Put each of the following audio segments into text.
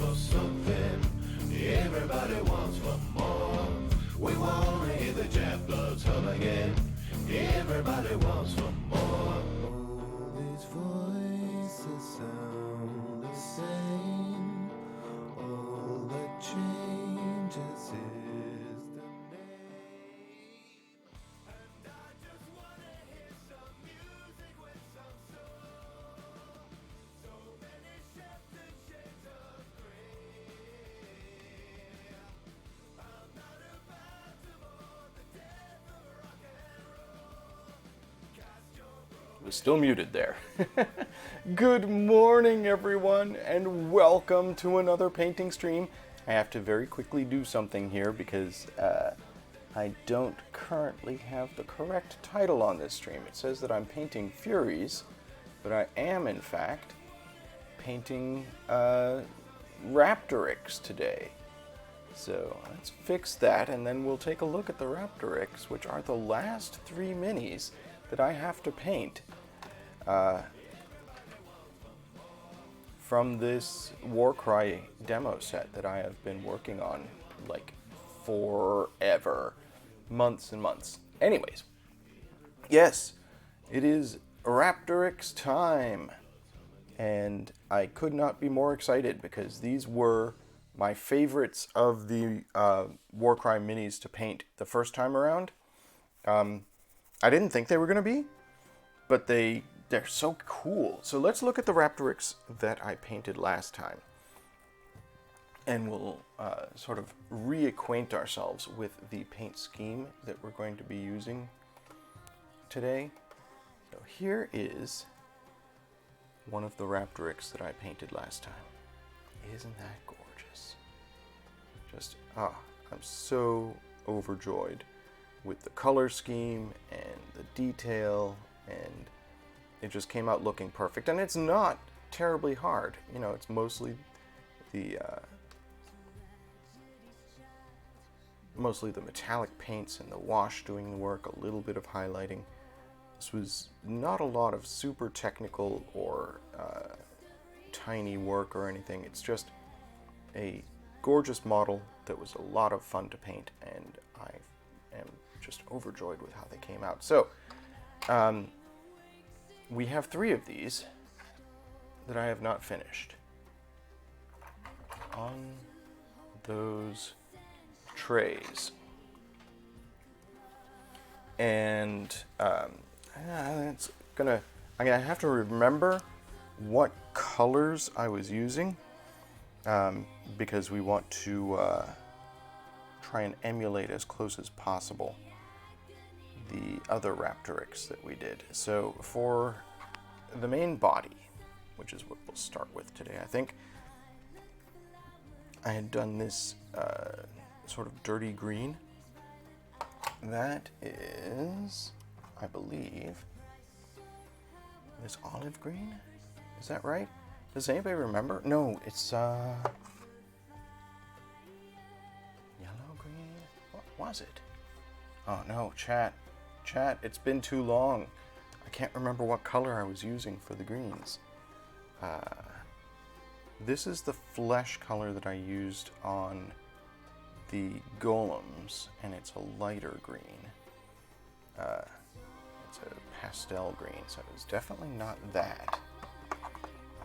for something. Everybody wants for more. We wanna hear the jet bloods hum again. Everybody wants for more. All these voices sound the same. All that changes is the name. And I just wanna hear some music with some soul. So many shifts and shades of gray. I'm not about to mourn the death of rock and roll. Cast your Was still muted there. Good morning, everyone, and welcome to another painting stream. I have to very quickly do something here because I don't currently have the correct title on this stream. It says that I'm painting Furies, but I am, in fact, painting Raptoryx today. So let's fix that, and then we'll take a look at the Raptoryx, which are the last 3 minis that I have to paint from this Warcry demo set that I have been working on like forever, months and months. Anyways, yes, it is Raptoryx time, and I could not be more excited because these were my favorites of the Warcry minis to paint the first time around. I didn't think they were going to be, but they're so cool. So let's look at the Raptoryx that I painted last time, and we'll sort of reacquaint ourselves with the paint scheme that we're going to be using today. So here is one of the Raptoryx that I painted last time. Isn't that gorgeous? Just, I'm so overjoyed with the color scheme and the detail, and it just came out looking perfect. And it's not terribly hard. You know, it's mostly the metallic paints and the wash doing the work, a little bit of highlighting. This was not a lot of super technical or tiny work or anything. It's just a gorgeous model that was a lot of fun to paint, and I am just overjoyed with how they came out. So, we have 3 of these that I have not finished on those trays. And I'm gonna have to remember what colors I was using, because we want to try and emulate as close as possible the other Raptoryx that we did. So for the main body, which is what we'll start with today, I think I had done this sort of dirty green. That is, I believe, this olive green. Is that right? Does anybody remember? No, it's yellow green. What was it? Oh no, chat, it's been too long. I can't remember what color I was using for the greens. This is the flesh color that I used on the golems, and it's a lighter green. It's a pastel green, so it's definitely not that.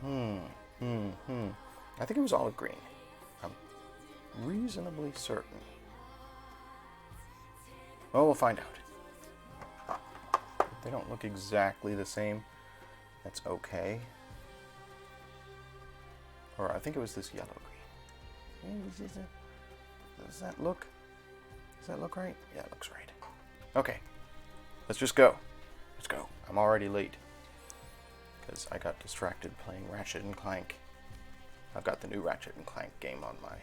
I think it was olive green. I'm reasonably certain. Well, we'll find out. If they don't look exactly the same, that's okay. Or I think it was this yellow green. Does that look right? Yeah, it looks right. Okay, let's just go. Let's go. I'm already late because I got distracted playing Ratchet and Clank. I've got the new Ratchet and Clank game on my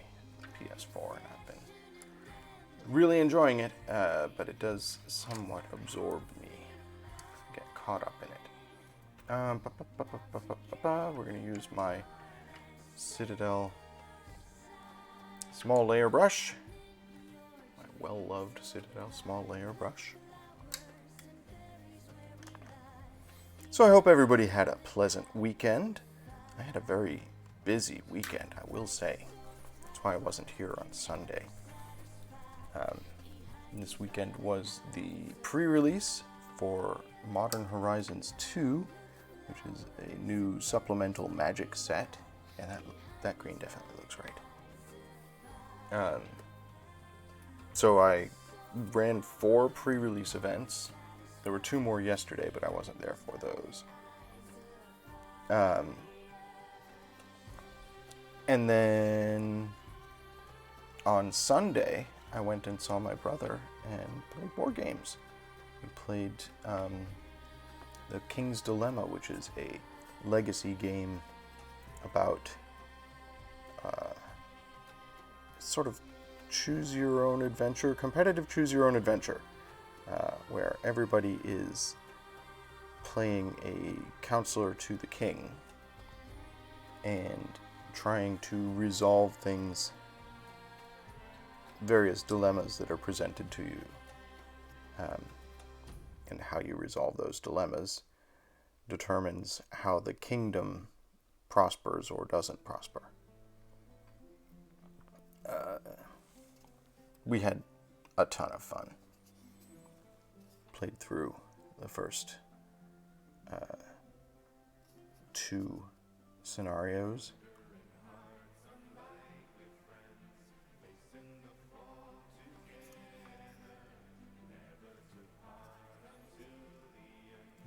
PS4, and I've been really enjoying it, but it does somewhat absorb me, get caught up in it. We're going to use my Citadel small layer brush, my well-loved Citadel small layer brush. So I hope everybody had a pleasant weekend. I had a very busy weekend, I will say. That's why I wasn't here on Sunday. This weekend was the pre-release for Modern Horizons 2, which is a new supplemental Magic set, and that green definitely looks right. So I ran 4 pre-release events. There were 2 more yesterday, but I wasn't there for those. And then on Sunday, I went and saw my brother and played board games. We played The King's Dilemma, which is a legacy game about sort of choose-your-own-adventure, competitive choose-your-own-adventure, where everybody is playing a counselor to the king and trying to resolve things, various dilemmas that are presented to you, and how you resolve those dilemmas determines how the kingdom prospers or doesn't prosper. We had a ton of fun. Played through the first 2 scenarios.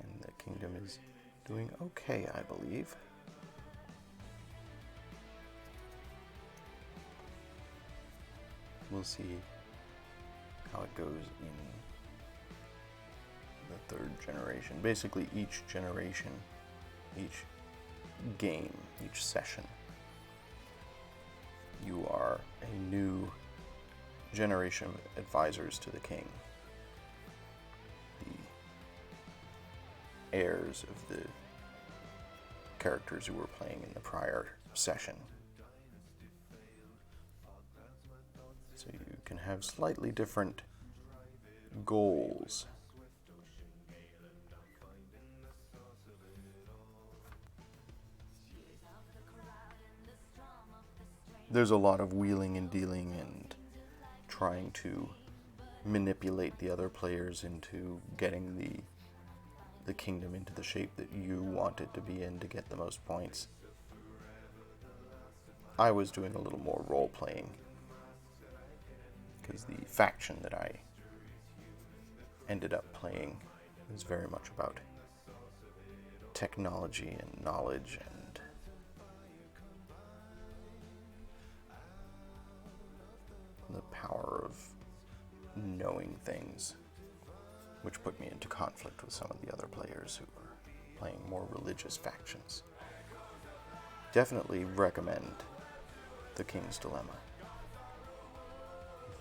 And the kingdom is doing okay, I believe. We'll see how it goes in the 3rd generation. Basically, each generation, each game, each session, you are a new generation of advisors to the king. The heirs of the characters who were playing in the prior session. So you can have slightly different goals. There's a lot of wheeling and dealing and trying to manipulate the other players into getting the kingdom into the shape that you want it to be in to get the most points. I was doing a little more role-playing, because the faction that I ended up playing was very much about technology and knowledge and the power of knowing things, which put me into conflict with some of the other players who were playing more religious factions. Definitely recommend The King's Dilemma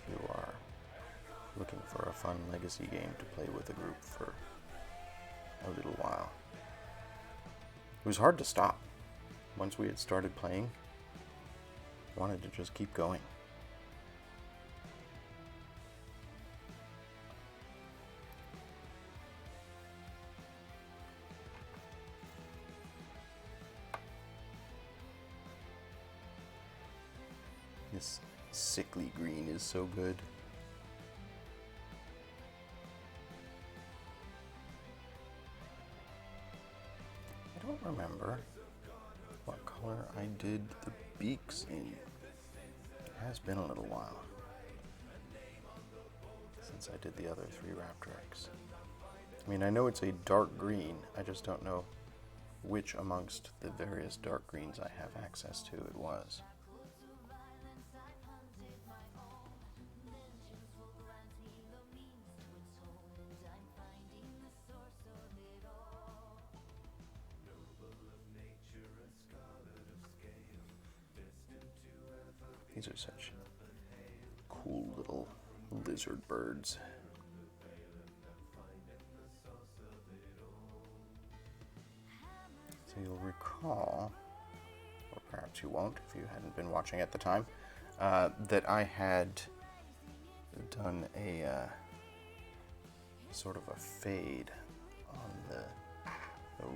if you are looking for a fun legacy game to play with a group for a little while. It was hard to stop. Once we had started playing, I wanted to just keep going. This sickly green is so good. I don't remember what color I did the beaks in. It has been a little while since I did the other 3 Raptoryx. I mean, I know it's a dark green, I just don't know which amongst the various dark greens I have access to it was. These are such cool little lizard birds. So you'll recall, or perhaps you won't if you hadn't been watching at the time, that I had done a sort of a fade on the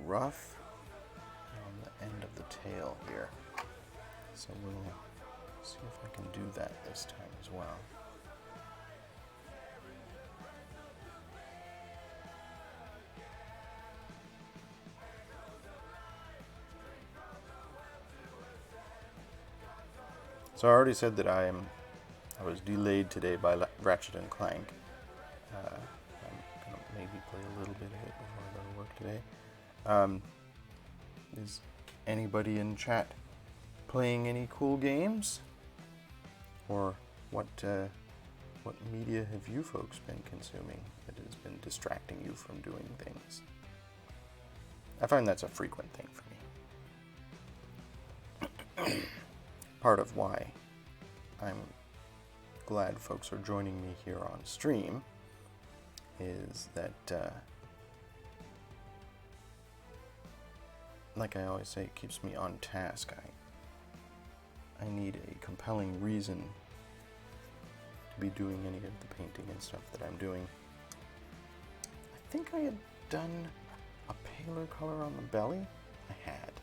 ruff and on the end of the tail here. So we'll see if I can do that this time as well. So I already said that I was delayed today by Ratchet and Clank. I'm gonna maybe play a little bit of it before I go to work today. Is anybody in chat playing any cool games? Or what media have you folks been consuming that has been distracting you from doing things? I find that's a frequent thing for me. Part of why I'm glad folks are joining me here on stream is that, like I always say, it keeps me on task. I need a compelling reason to be doing any of the painting and stuff that I'm doing. I think I had done a paler color on the belly. I had.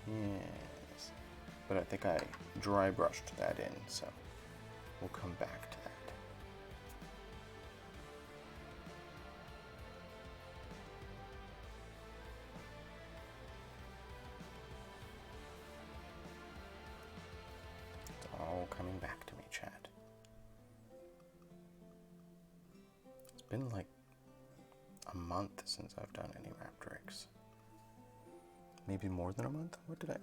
Yes. But I think I dry brushed that in, so we'll come back to that. It's all coming back to me, chat. It's been like a month since I've done any Raptoryx. Maybe more than a month? What did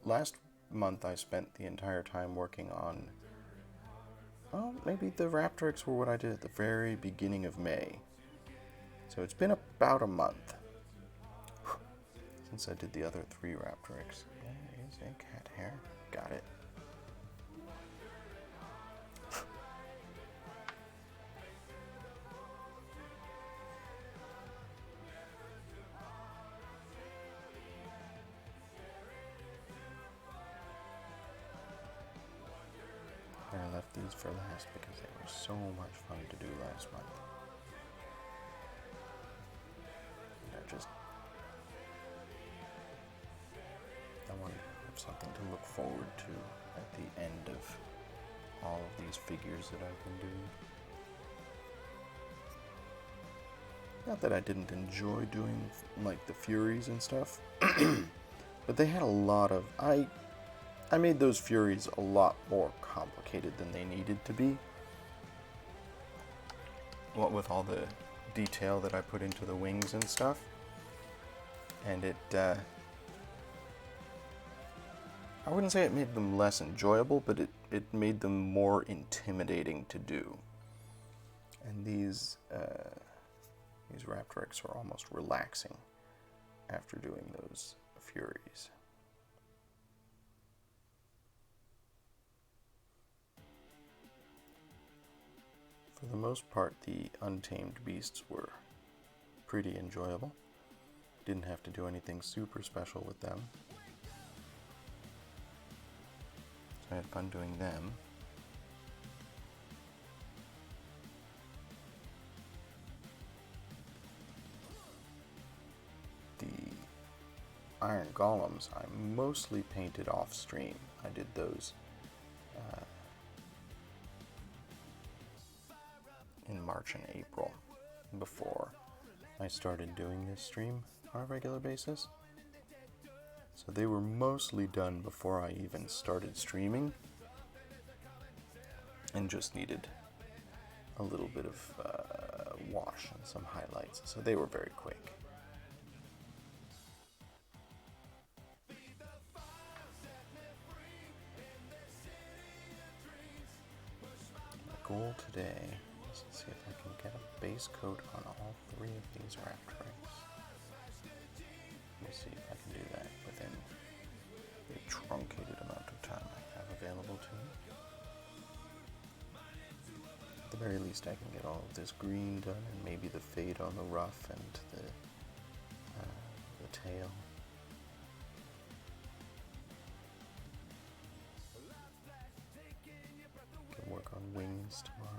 last month I spent the entire time working on, well, maybe the Raptoryx were what I did at the very beginning of May. So it's been about a month since I did the other 3 Raptoryx. There is a cat hair. Got it. I left these for last because they were so much fun to do last month. I wanted to have something to look forward to at the end of all of these figures that I've been doing. Not that I didn't enjoy doing like the Furies and stuff, but they had a lot of, I made those Furies a lot more complicated than they needed to be. What with all the detail that I put into the wings and stuff. And it, I wouldn't say it made them less enjoyable, but it made them more intimidating to do. And these Raptoryx are almost relaxing after doing those Furies. For the most part, the untamed beasts were pretty enjoyable. Didn't have to do anything super special with them. So I had fun doing them. The iron golems I mostly painted off stream. I did those in March and April before I started doing this stream on a regular basis. So they were mostly done before I even started streaming and just needed a little bit of wash and some highlights. So they were very quick. My goal today is to see if I can get a base coat on all 3 of these Raptoryx. We'll see if I can do that within the truncated amount of time I have available to me. At the very least, I can get all of this green done and maybe the fade on the ruff and the tail. Can work on wings tomorrow.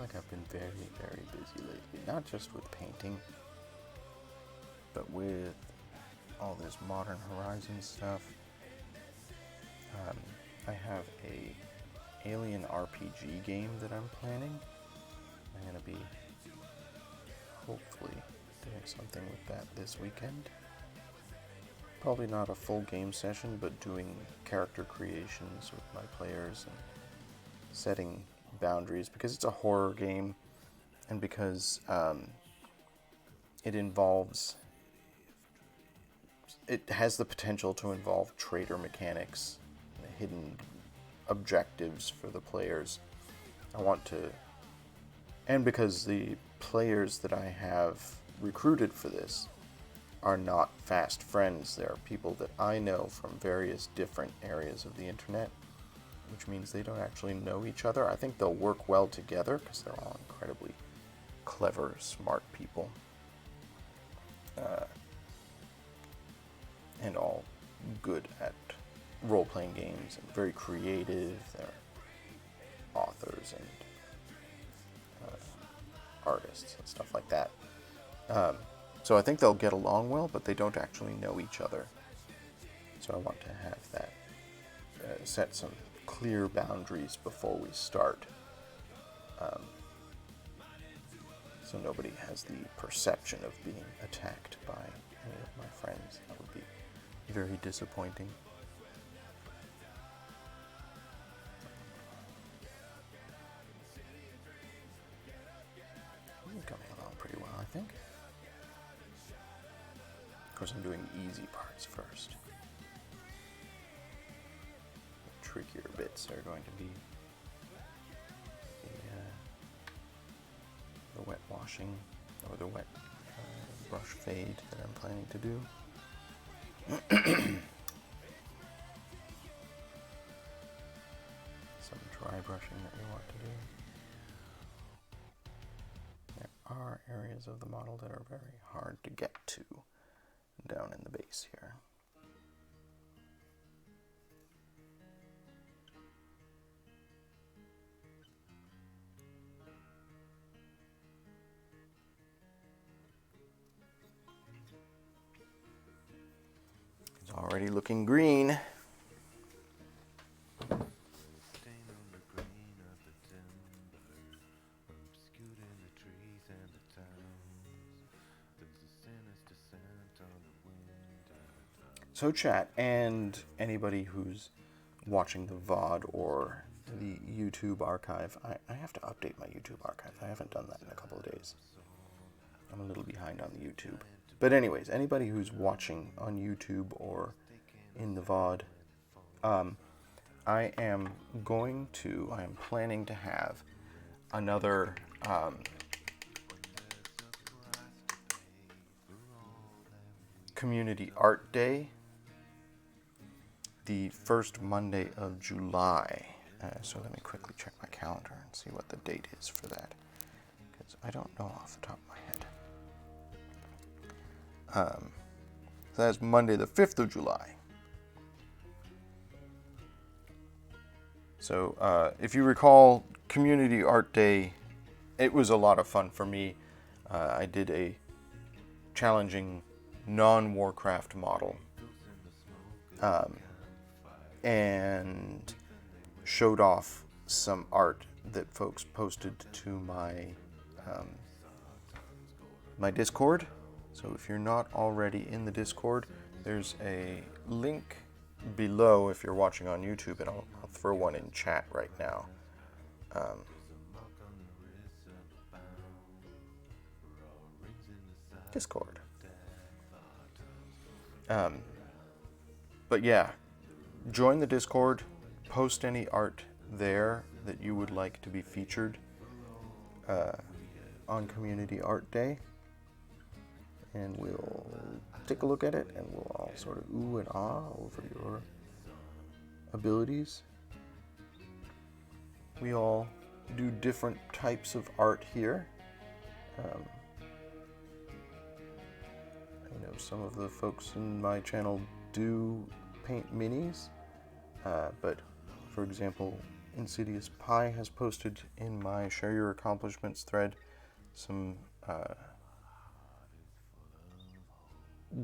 like I've been very, very busy lately. Not just with painting, but with all this Modern Horizons stuff. I have a alien RPG game that I'm planning. I'm going to be hopefully doing something with that this weekend. Probably not a full game session, but doing character creations with my players and setting boundaries, because it's a horror game and because it has the potential to involve traitor mechanics, hidden objectives for the players. And because the players that I have recruited for this are not fast friends, they are people that I know from various different areas of the internet, which means they don't actually know each other. I think they'll work well together because they're all incredibly clever, smart people. And all good at role-playing games and very creative. They're authors and artists and stuff like that. So I think they'll get along well, but they don't actually know each other. So I want to have that, set some clear boundaries before we start. So nobody has the perception of being attacked by any of my friends. That would be very disappointing. I'm coming along pretty well, I think. Of course, I'm doing easy parts first. The trickier bits are going to be the wet washing or the wet brush fade that I'm planning to do. Some dry brushing that we want to do. There are areas of the model that are very hard to get to down in the base here. It's already looking green. So chat, and anybody who's watching the VOD or the YouTube archive, I have to update my YouTube archive. I haven't done that in a couple of days. I'm a little behind on the YouTube. But anyways, anybody who's watching on YouTube or in the VOD, I am planning to have another community art day the first Monday of July. So let me quickly check my calendar and see what the date is for that, because I don't know off the top of my head. So that's Monday the 5th of July. So if you recall, Community Art Day, it was a lot of fun for me. I did a challenging non-Warcraft model and showed off some art that folks posted to my my Discord. So if you're not already in the Discord, there's a link below if you're watching on YouTube, and I'll throw one in chat right now. Discord. But yeah, join the Discord, post any art there that you would like to be featured on Community Art Day, and we'll take a look at it, and we'll all sort of ooh and ah over your abilities. We all do different types of art here. I know some of the folks in my channel do paint minis, but for example, Insidious Pie has posted in my Share Your Accomplishments thread some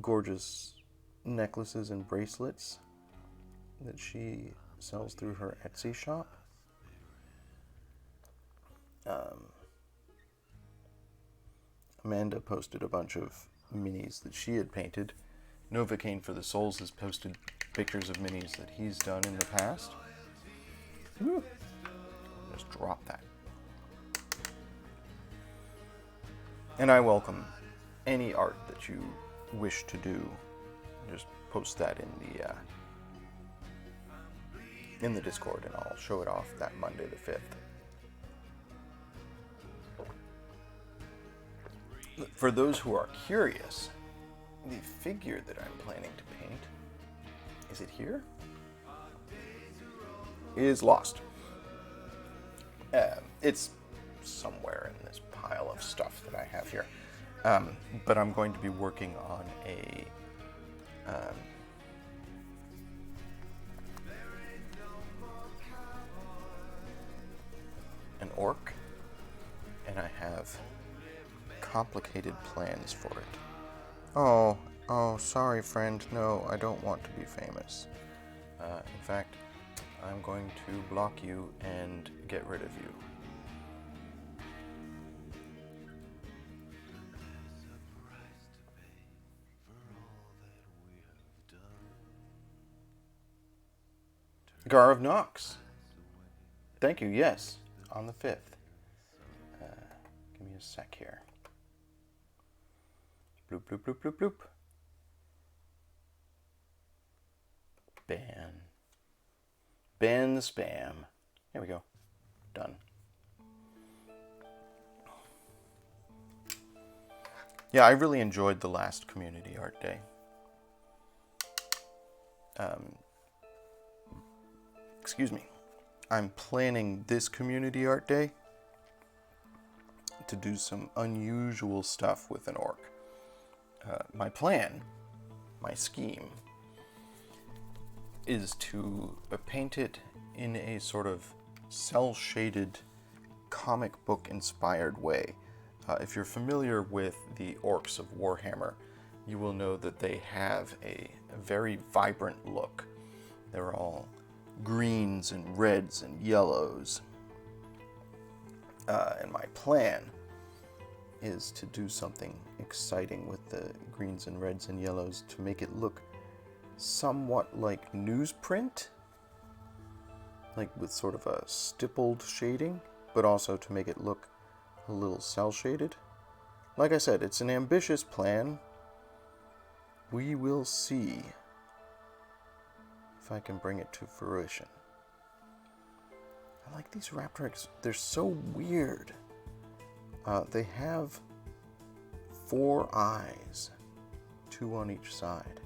gorgeous necklaces and bracelets that she sells through her Etsy shop. Amanda posted a bunch of minis that she had painted. Novocaine for the Souls has posted pictures of minis that he's done in the past. Woo. Just drop that. And I welcome any art that you wish to do. Just post that in the Discord, and I'll show it off that Monday the 5th. For those who are curious, the figure that I'm planning to paint, is it here? Is lost. It's somewhere in this pile of stuff that I have here. But I'm going to be working on an orc, and I have complicated plans for it. Oh, sorry friend, no, I don't want to be famous. In fact, I'm going to block you and get rid of you. Gar of Nox. Thank you, yes, on the 5th. Give me a sec here. Bloop, bloop, bloop, bloop, bloop. Ban. Ban the spam. There we go. Done. Yeah, I really enjoyed the last community art day. Excuse me. I'm planning this community art day to do some unusual stuff with an orc. My plan, my scheme, is to paint it in a sort of cel-shaded, comic book inspired way. If you're familiar with the orcs of Warhammer, you will know that they have a very vibrant look. They're all greens and reds and yellows. And my plan is to do something exciting with the greens and reds and yellows to make it look somewhat like newsprint, like with sort of a stippled shading, but also to make it look a little cel-shaded. Like I said, it's an ambitious plan. We will see if I can bring it to fruition. I like these Raptoryx. They're so weird. They have 4 eyes, 2 on each side.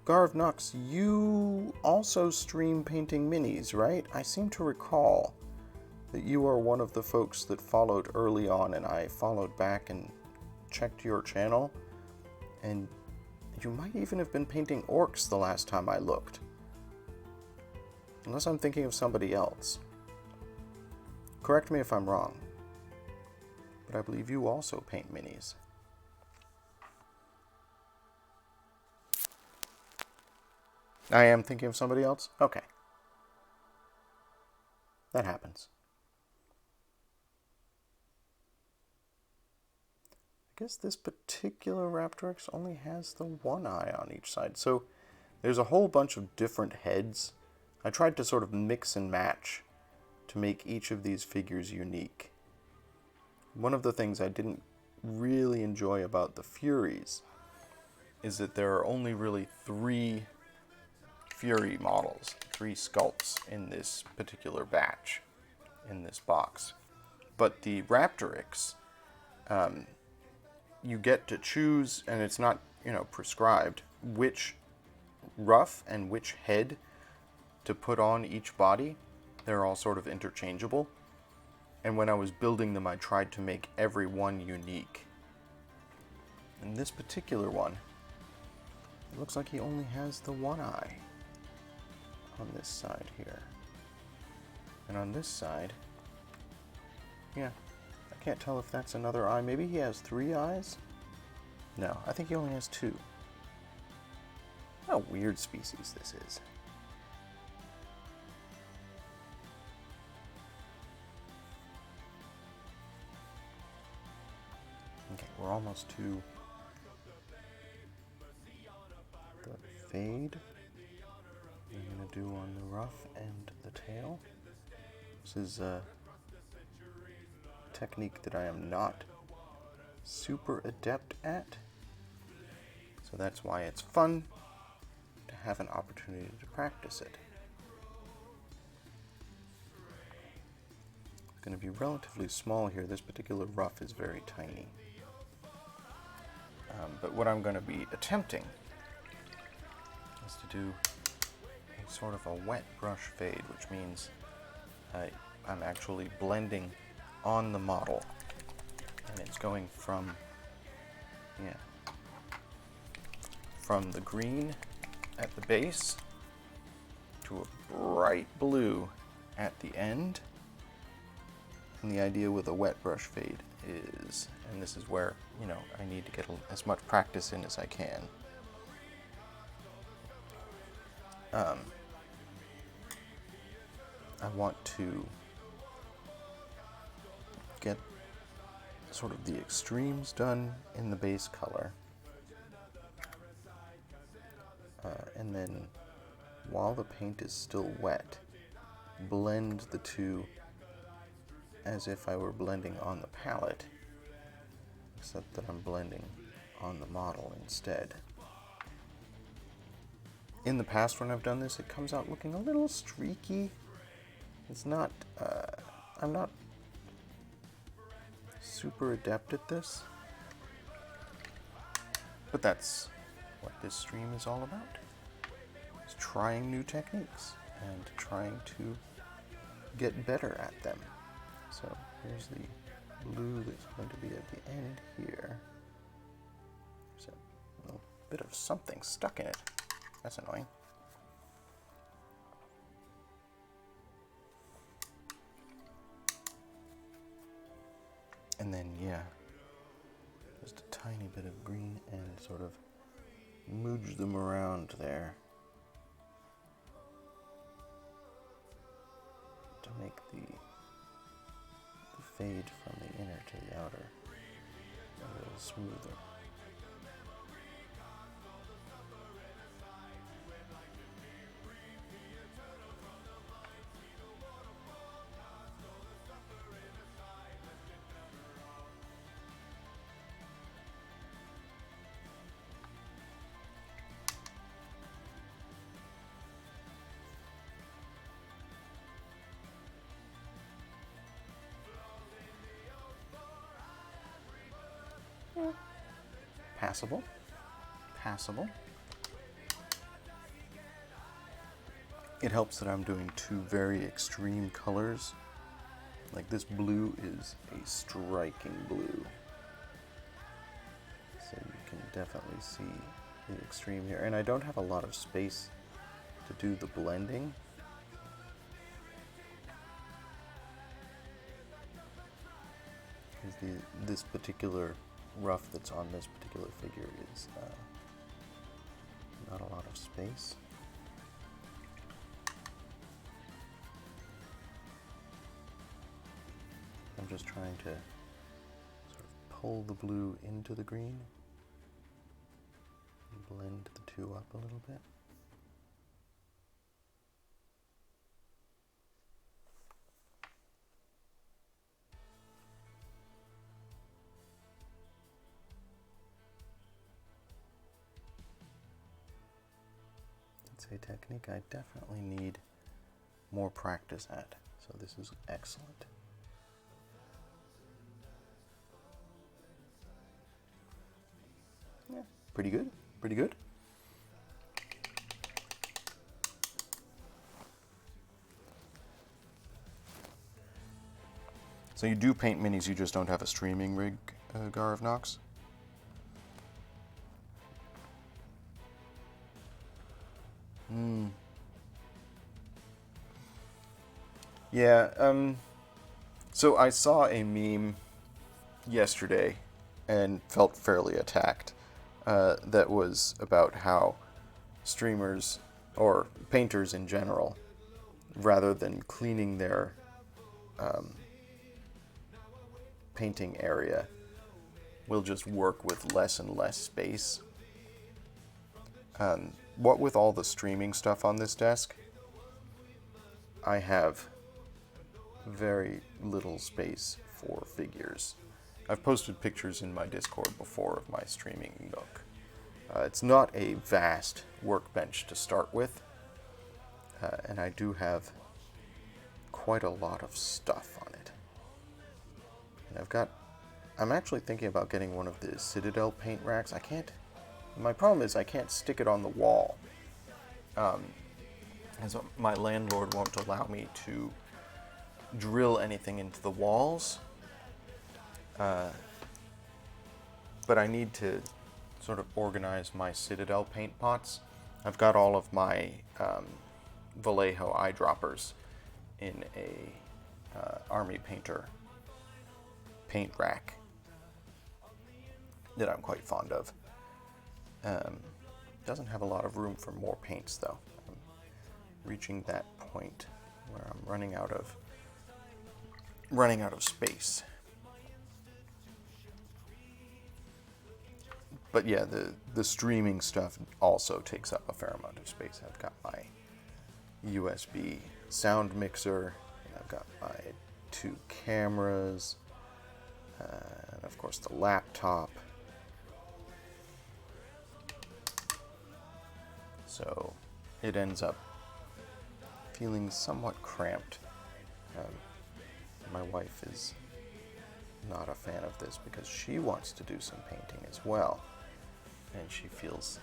Garv Nux, you also stream painting minis, right? I seem to recall that you are one of the folks that followed early on, and I followed back and checked your channel, and you might even have been painting orcs the last time I looked. Unless I'm thinking of somebody else. Correct me if I'm wrong, but I believe you also paint minis. I am thinking of somebody else? Okay. That happens. I guess this particular Raptoryx only has the 1 eye on each side. So there's a whole bunch of different heads. I tried to sort of mix and match to make each of these figures unique. One of the things I didn't really enjoy about the Furies is that there are only really 3 Fury models, 3 sculpts in this particular batch, in this box. But the Raptoryx, you get to choose, and it's not, prescribed, which ruff and which head to put on each body. They're all sort of interchangeable. And when I was building them, I tried to make every one unique. And this particular one, it looks like he only has the one eye on this side here. And on this side, yeah, I can't tell if that's another eye. Maybe he has 3 eyes? No, I think he only has 2. What a weird species this is. Okay, we're almost to the fade. I'm going to do on the ruff and the tail. This is a technique that I am not super adept at, so that's why it's fun to have an opportunity to practice it. It's going to be relatively small here. This particular ruff is very tiny. But what I'm going to be attempting is to do a sort of a wet brush fade, which means I'm actually blending on the model, and it's going from the green at the base to a bright blue at the end. And the idea with a wet brush fade is, and this is where, I need to get as much practice in as I can. I want to get sort of the extremes done in the base color. And then, while the paint is still wet, blend the two as if I were blending on the palette, except that I'm blending on the model instead. In the past, when I've done this, it comes out looking a little streaky. It's not, I'm not super adept at this, but that's what this stream is all about. It's trying new techniques and trying to get better at them. So here's the blue that's going to be at the end here. There's a little bit of something stuck in it. That's annoying. And then, just a tiny bit of green and sort of mooj them around there to make the fade from the inner to the outer a little smoother. Passable. Passable. It helps that I'm doing 2 very extreme colors. Like this blue is a striking blue. So you can definitely see the extreme here. And I don't have a lot of space to do the blending. Because this particular ruff that's on this particular figure is not a lot of space. I'm just trying to sort of pull the blue into the green and blend the two up a little bit. It's a technique I definitely need more practice at, so this is excellent. Yeah, pretty good, pretty good. So you do paint minis, you just don't have a streaming rig, Gar of Nox? Yeah, so I saw a meme yesterday and felt fairly attacked, that was about how streamers, or painters in general, rather than cleaning their painting area, will just work with less and less space. What with all the streaming stuff on this desk, I have very little space for figures. I've posted pictures in my Discord before of my streaming nook. It's not a vast workbench to start with, and I do have quite a lot of stuff on it. And I'm actually thinking about getting one of the Citadel paint racks. My problem is I can't stick it on the wall. And so my landlord won't allow me to drill anything into the walls. But I need to sort of organize my Citadel paint pots. I've got all of my Vallejo eyedroppers in a Army Painter paint rack that I'm quite fond of. Doesn't have a lot of room for more paints though. I'm reaching that point where I'm running out of space. But yeah, the streaming stuff also takes up a fair amount of space. I've got my USB sound mixer, and I've got my 2 cameras, and of course the laptop. So it ends up feeling somewhat cramped. My wife is not a fan of this because she wants to do some painting as well. And she feels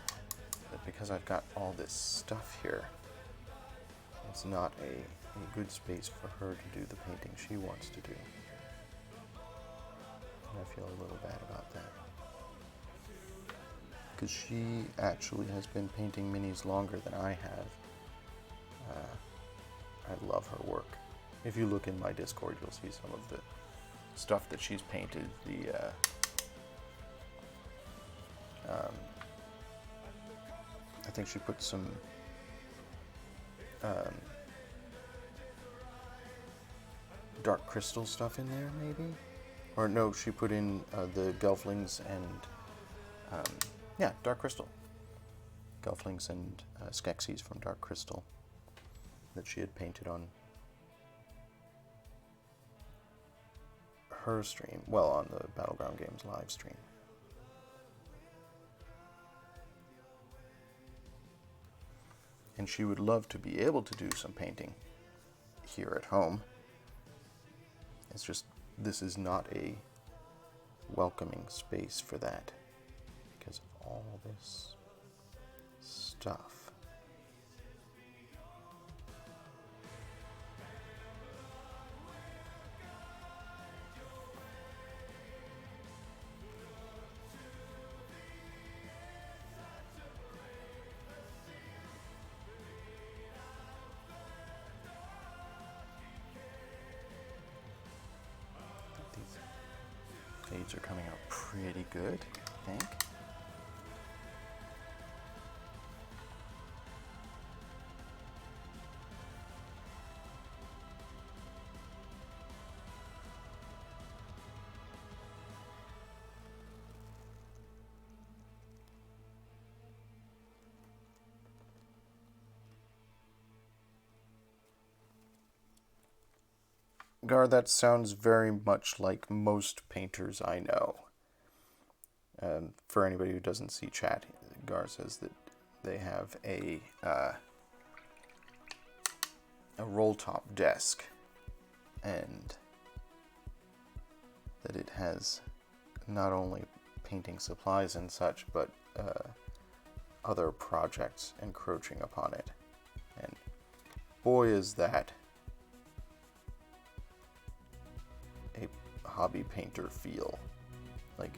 that because I've got all this stuff here, it's not a good space for her to do the painting she wants to do. And I feel a little bad about that. Because she actually has been painting minis longer than I have. I love her work. If you look in my Discord, you'll see some of the stuff that she's painted. I think she put some dark crystal stuff in there, maybe? Or no, she put in the Gelflings and, yeah, dark crystal. Gelflings and Skeksis from Dark Crystal that she had painted on her stream, well, on the Battleground Games live stream. And she would love to be able to do some painting here at home. It's just, this is not a welcoming space for that because of all this stuff. Fades are coming out pretty good, I think. Gar, that sounds very much like most painters I know. For anybody who doesn't see chat, Gar says that they have a roll-top desk, and that it has not only painting supplies and such, but other projects encroaching upon it. And boy, is that a hobby painter feel. Like,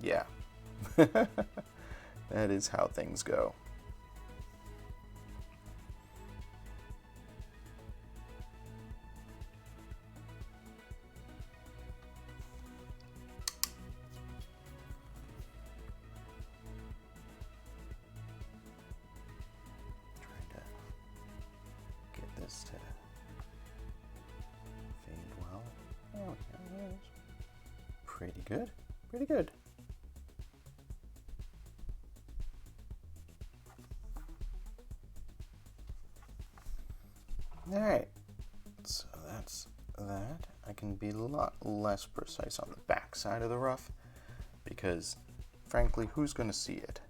yeah. That is how things go. Trying to get this to fade well. Oh, yeah, it is. Pretty good. Pretty good. Alright, so that's that. I can be a lot less precise on the back side of the ruff because, frankly, who's going to see it?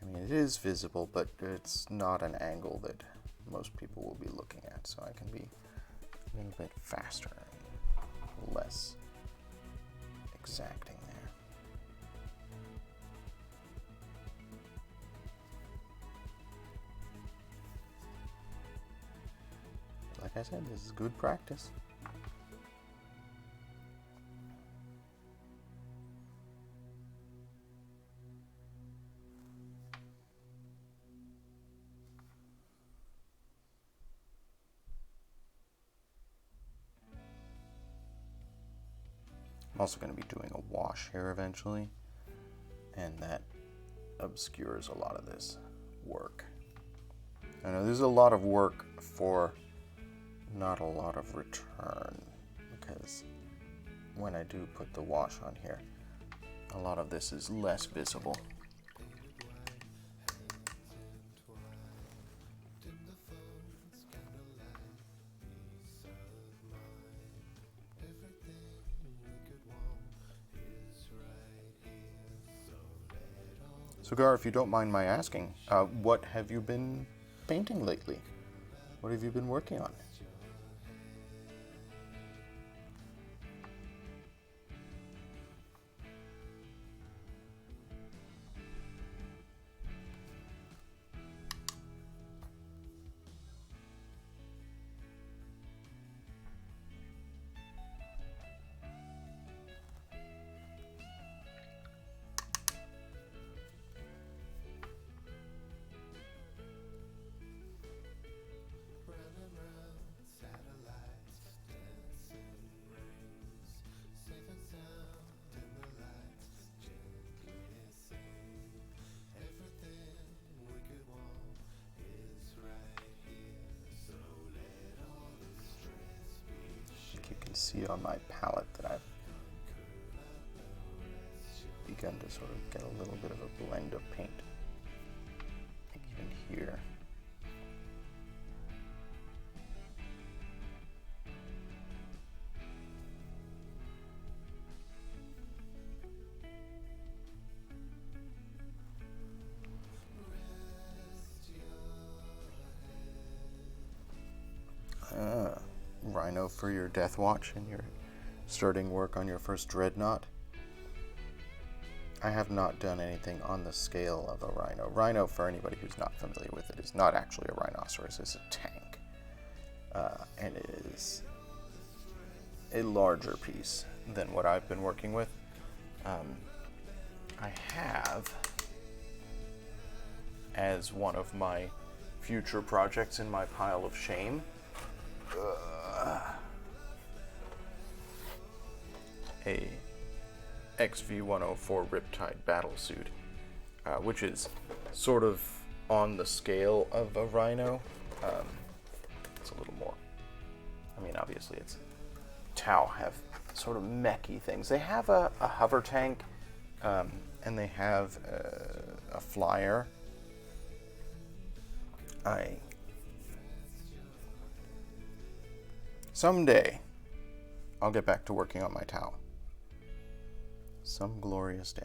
I mean, it is visible, but it's not an angle that most people will be looking at, so I can be a little bit faster and less exacting there. Like I said, this is good practice. I'm also going to be doing a wash here eventually, and that obscures a lot of this work. I know there's a lot of work for not a lot of return, because when I do put the wash on here, a lot of this is less visible. So Gar, if you don't mind my asking, what have you been painting lately? What have you been working on? You can see on my palette that I've begun to sort of get a little bit of a blend of paint. Like even here. Rhino for your Death Watch, and you're starting work on your first Dreadnought. I have not done anything on the scale of a Rhino. Rhino, for anybody who's not familiar with it, is not actually a rhinoceros, it's a tank. And it is a larger piece than what I've been working with. I have, as one of my future projects in my pile of shame, a XV-104 Riptide battlesuit, which is sort of on the scale of a Rhino. It's a little more. I mean, obviously, it's Tau have sort of mechy things. They have a hover tank, and they have a flyer. Someday, I'll get back to working on my Tau. Some glorious day.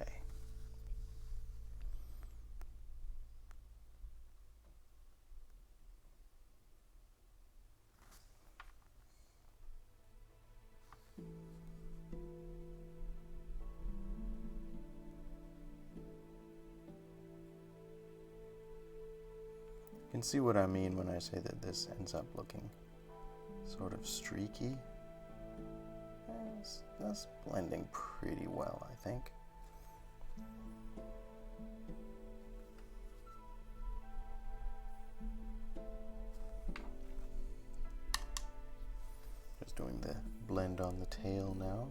can see what I mean when I say that this ends up looking sort of streaky. That's blending pretty well, I think. Just doing the blend on the tail now.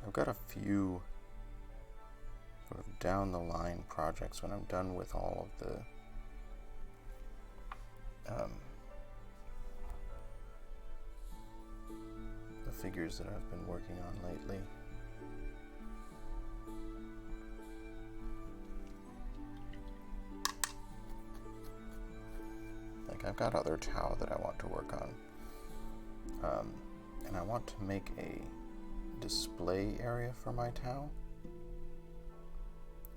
I've got a few sort of down the line projects when I'm done with all of the figures that I've been working on lately. Like, I've got other Tau that I want to work on, and I want to make a display area for my Tau,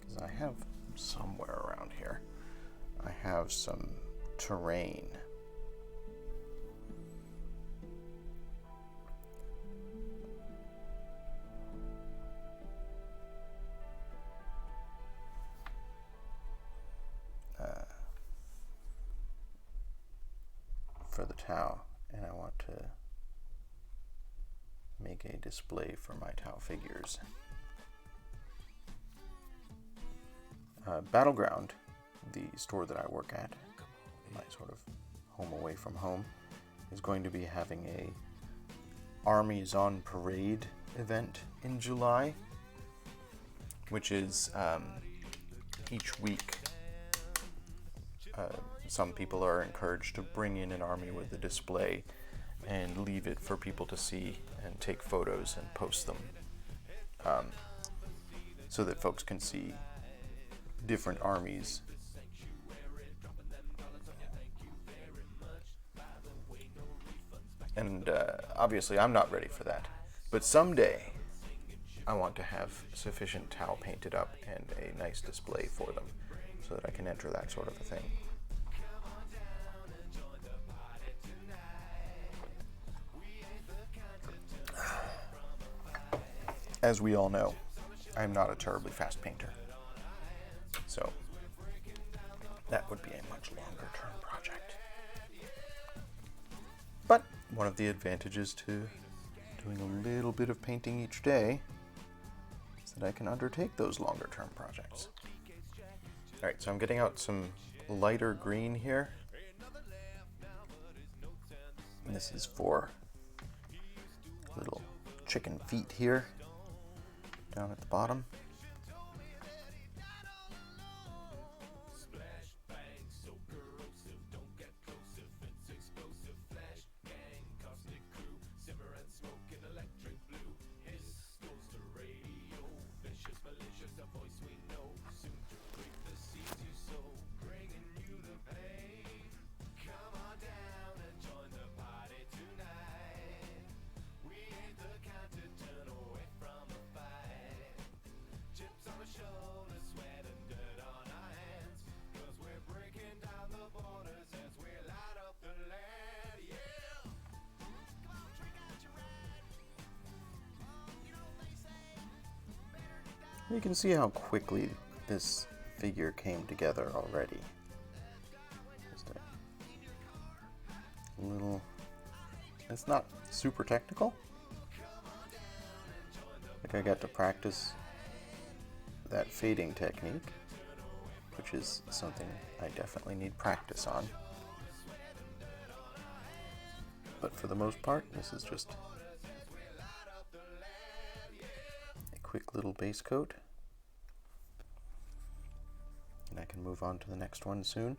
because I have somewhere around here, I have some terrain. For the Tau, and I want to make a display for my Tau figures. Battleground, the store that I work at, my sort of home away from home, is going to be having a Armies on Parade event in July, which is each week some people are encouraged to bring in an army with a display and leave it for people to see and take photos and post them, so that folks can see different armies. And obviously I'm not ready for that, but someday I want to have sufficient Tau painted up and a nice display for them so that I can enter that sort of a thing. As we all know, I'm not a terribly fast painter, so that would be a much longer term project. But one of the advantages to doing a little bit of painting each day is that I can undertake those longer term projects. Alright, so I'm getting out some lighter green here. And this is for little chicken feet here down at the bottom. You can see how quickly this figure came together already. Just a little, it's not super technical. Like, I got to practice that fading technique, which is something I definitely need practice on. But for the most part, this is just a quick little base coat. And I can move on to the next one soon.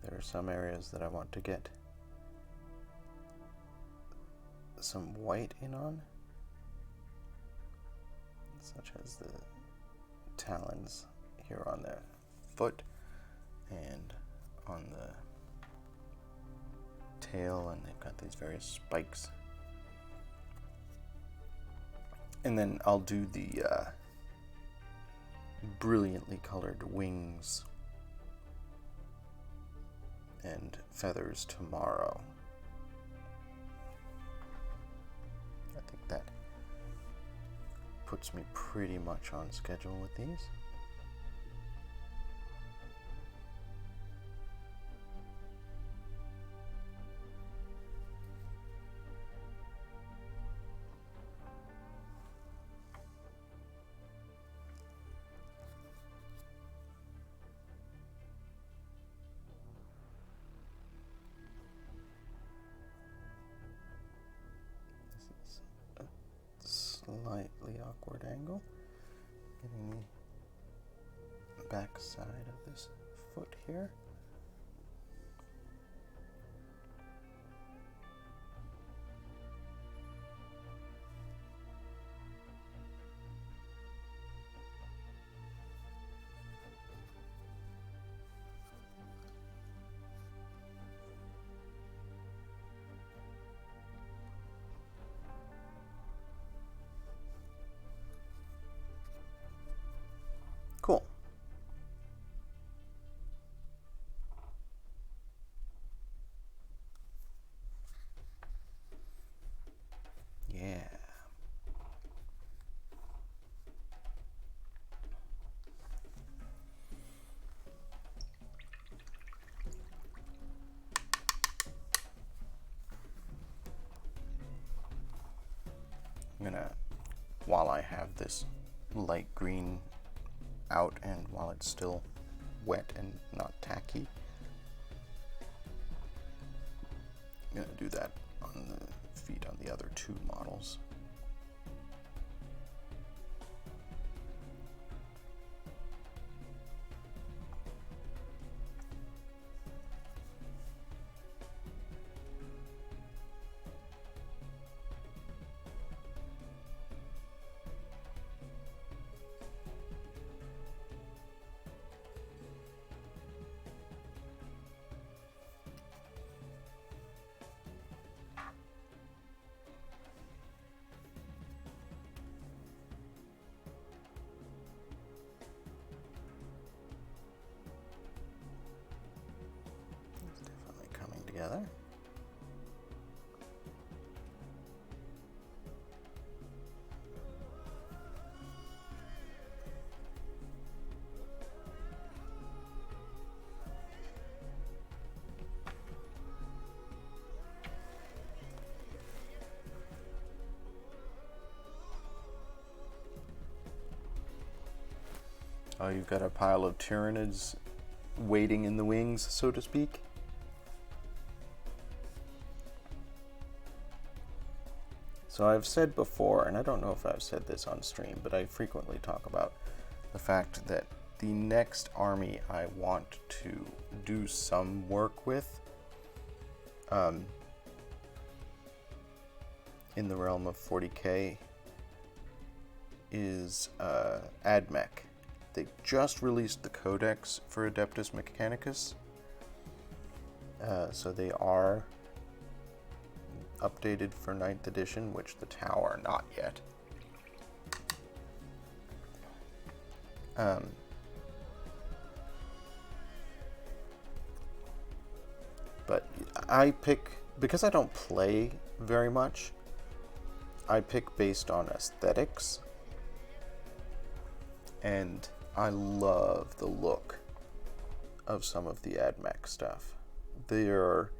There are some areas that I want to get some white in on. such as the talons here on the foot and on the tail, and they've got these various spikes. And then I'll do the brilliantly colored wings and feathers tomorrow. I think that puts me pretty much on schedule with these. Slightly awkward angle, getting the back side of this foot here. Cool. Yeah. I'm gonna, while I have this light green out and while it's still wet and not tacky, I'm gonna do that on the feet on the other two models. Together. Oh, you've got a pile of Tyranids waiting in the wings, so to speak. So I've said before, and I don't know if I've said this on stream, but I frequently talk about the fact that the next army I want to do some work with, in the realm of 40k, is AdMech. They just released the codex for Adeptus Mechanicus, so they are updated for 9th edition, which the Tau are not yet. But I pick, because I don't play very much, I pick based on aesthetics, and I love the look of some of the AdMech stuff. They are,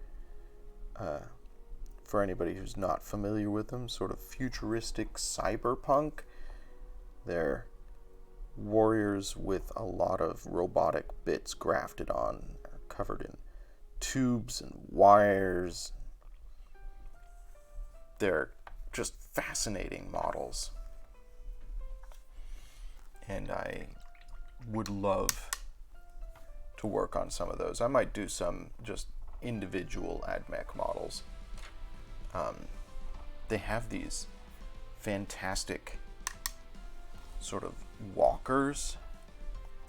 for anybody who's not familiar with them, sort of futuristic cyberpunk. They're warriors with a lot of robotic bits grafted on, covered in tubes and wires. They're just fascinating models. And I would love to work on some of those. I might do some just individual AdMech models. They have these fantastic sort of walkers.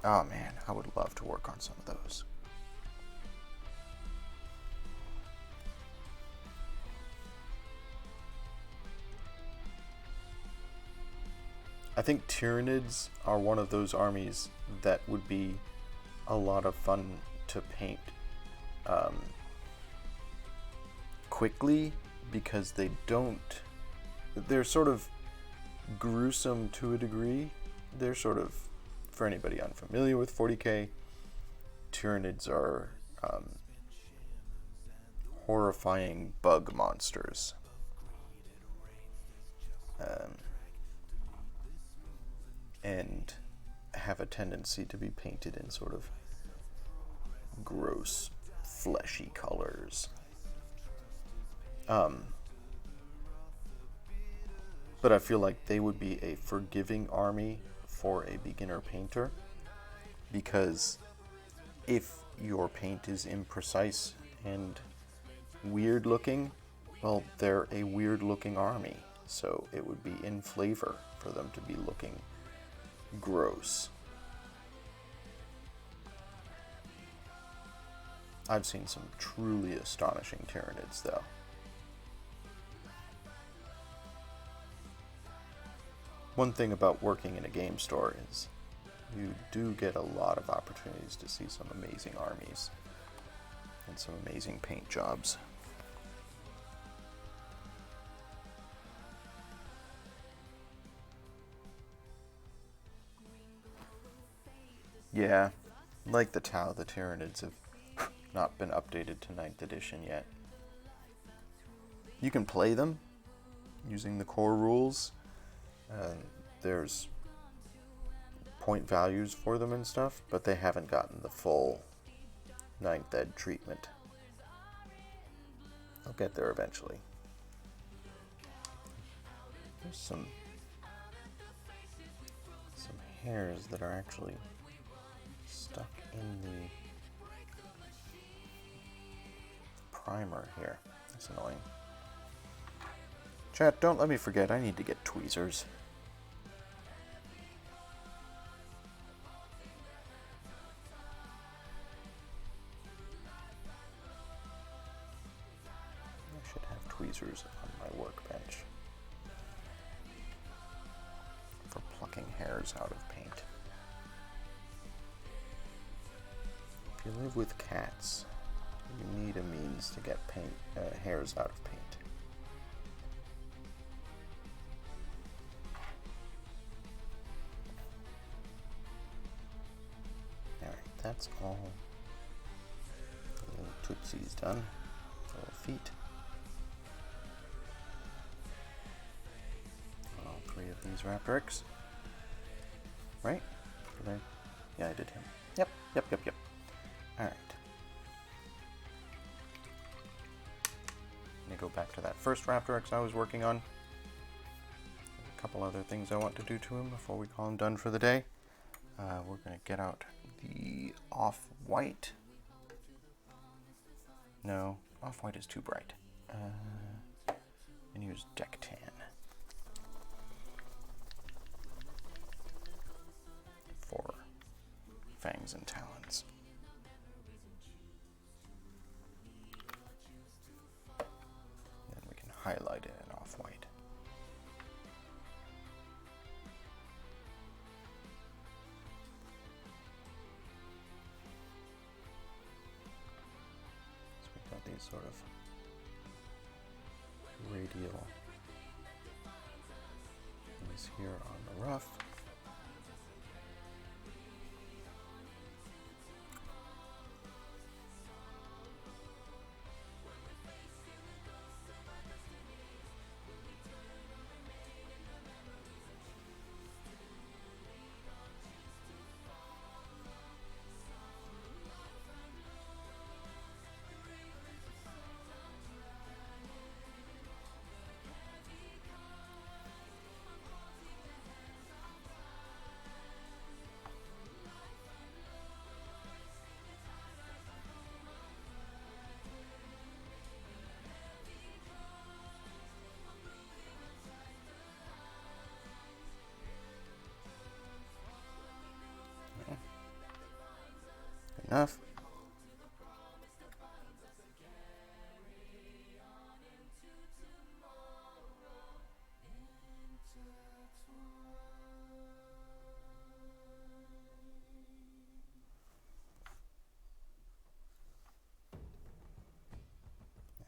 Oh man, I would love to work on some of those. I think Tyranids are one of those armies that would be a lot of fun to paint quickly, because they're sort of gruesome to a degree. They're sort of, for anybody unfamiliar with 40k, Tyranids are horrifying bug monsters. And have a tendency to be painted in sort of gross, fleshy colors. But I feel like they would be a forgiving army for a beginner painter, because if your paint is imprecise and weird looking, well, they're a weird looking army, so it would be in flavor for them to be looking gross. I've seen some truly astonishing Tyranids, though. One thing about working in a game store is you do get a lot of opportunities to see some amazing armies and some amazing paint jobs. Yeah, like the Tau, the Tyranids have not been updated to 9th edition yet. You can play them using the core rules. There's point values for them and stuff, but they haven't gotten the full 9th ed treatment. I'll get there eventually. There's some hairs that are actually stuck in the primer here. That's annoying. Chat, don't let me forget, I need to get tweezers. I should have tweezers on my workbench for plucking hairs out of paint. If you live with cats, you need a means to get hairs out of paint. Alright, that's all the little tootsies done. Little feet. All 3 of these Raptoryx. Right? Did I? Yeah, I did him. Yep. Alright. Let me go back to that first Raptoryx I was working on. There's a couple other things I want to do to him before we call him done for the day. We're going to get out the off-white. No, off-white is too bright. And use deck tan. For fangs and talons. Then we can highlight it in off-white. So we've got these sort of radial things here on the ruff. enough.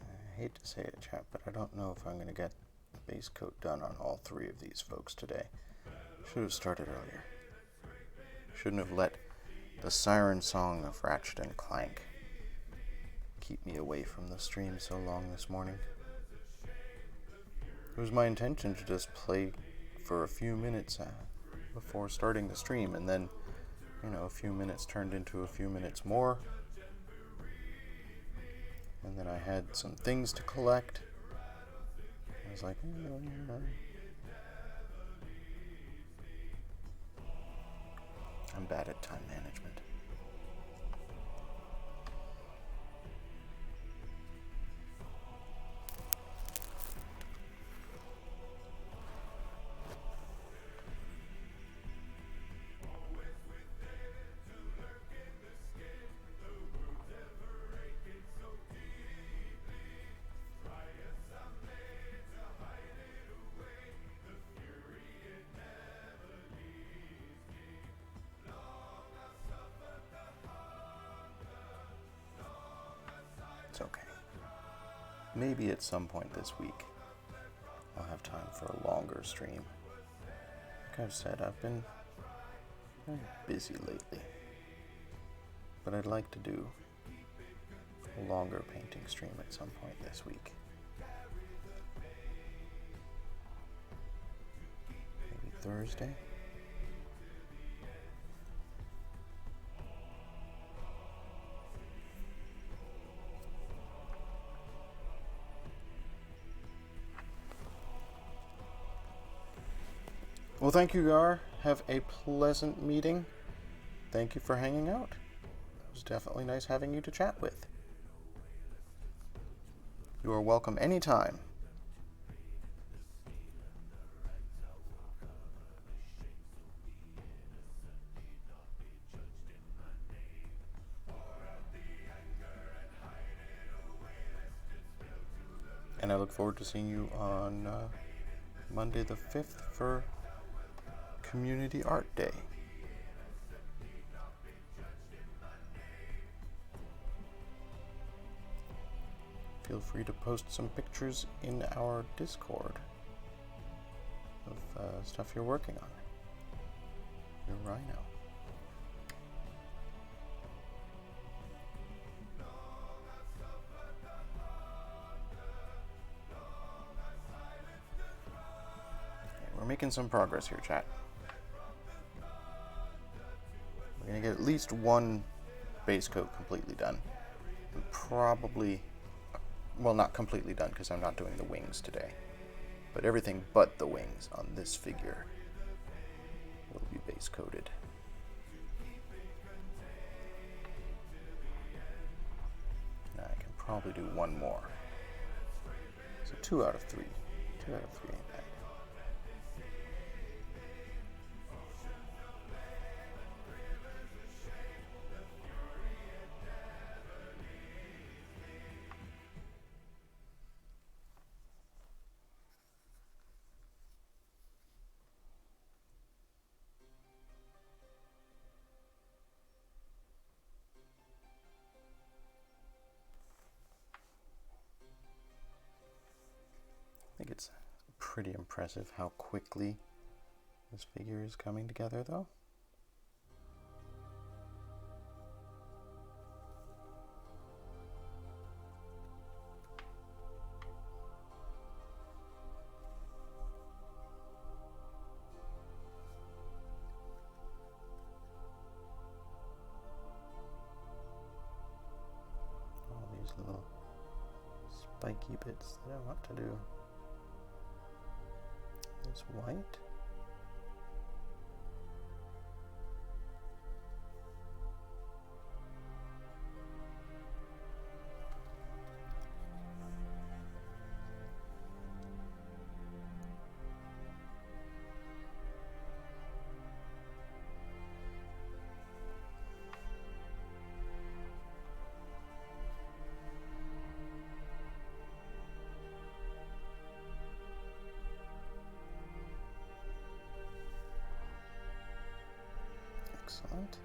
I hate to say it, chat, but I don't know if I'm going to get the base coat done on all three of these folks today. Should have started earlier. Shouldn't have let the siren song of Ratchet and Clank keep me away from the stream so long this morning. It was my intention to just play for a few minutes before starting the stream, and then, a few minutes turned into a few minutes more. And then I had some things to collect. I was like, I'm bad at time management. It's okay. Maybe at some point this week I'll have time for a longer stream. Like I've said, I've been very busy lately. But I'd like to do a longer painting stream at some point this week. Maybe Thursday? Well, thank you, Gar. Have a pleasant meeting. Thank you for hanging out. It was definitely nice having you to chat with. You are welcome anytime. And I look forward to seeing you on Monday the 5th for Community Art Day. Feel free to post some pictures in our Discord of stuff you're working on. Your Rhino. We're making some progress here, chat. We're going to get at least one base coat completely done. And probably, well, not completely done because I'm not doing the wings today. But everything but the wings on this figure will be base coated. Now I can probably do one more. So 2 out of 3. 2 out of 3 ain't bad. I think it's pretty impressive how quickly this figure is coming together, though. All these little spiky bits that I want to do. It's white. Excellent.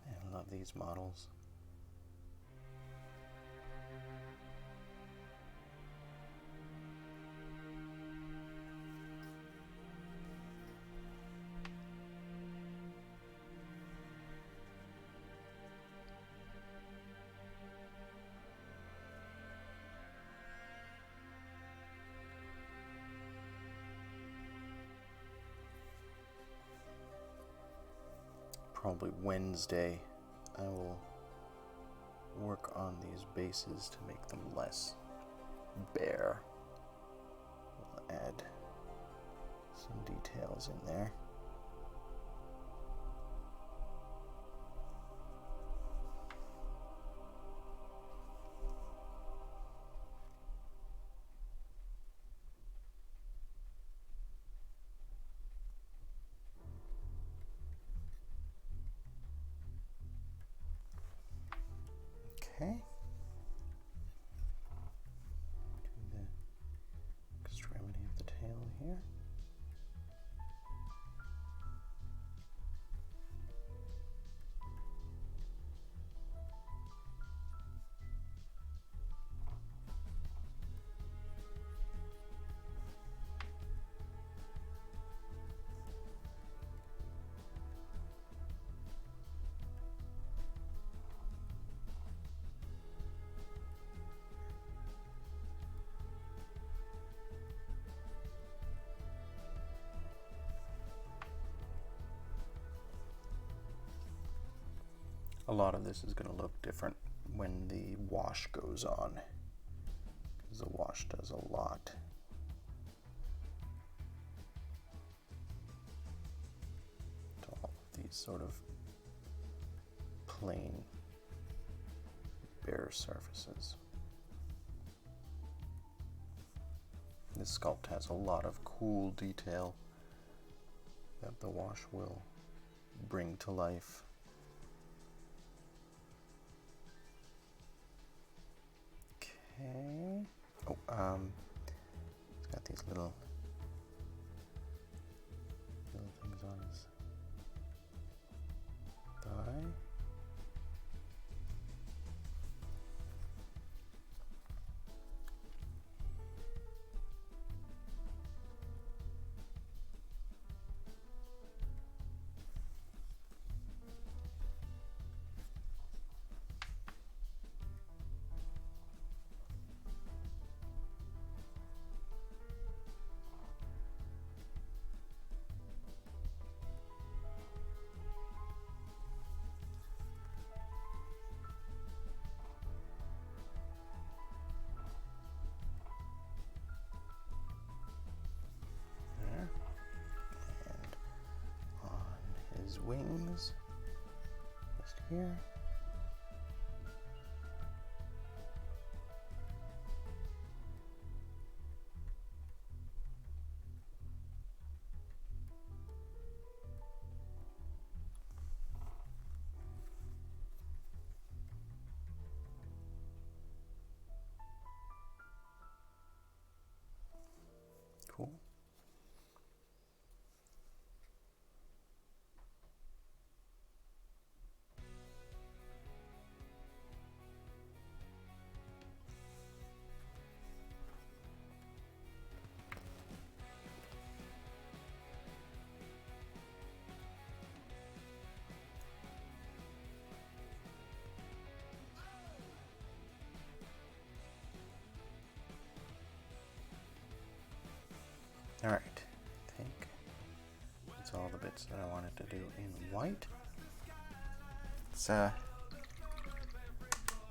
I love these models. Probably Wednesday, I will work on these bases to make them less bare. We'll add some details in there. Okay. To the extremity of the tail here. A lot of this is going to look different when the wash goes on, because the wash does a lot. To all of these sort of plain, bare surfaces. This sculpt has a lot of cool detail that the wash will bring to life. Okay. Oh, it's got these little things on his thigh. Wings just here. Cool. All right, I think that's all the bits that I wanted to do in white. Let's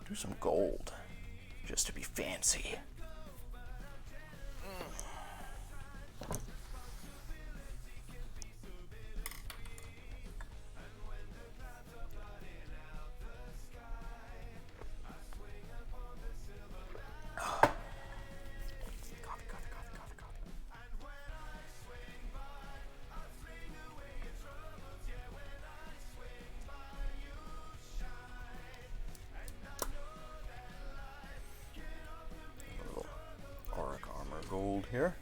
do some gold, just to be fancy. Coffee. gold here.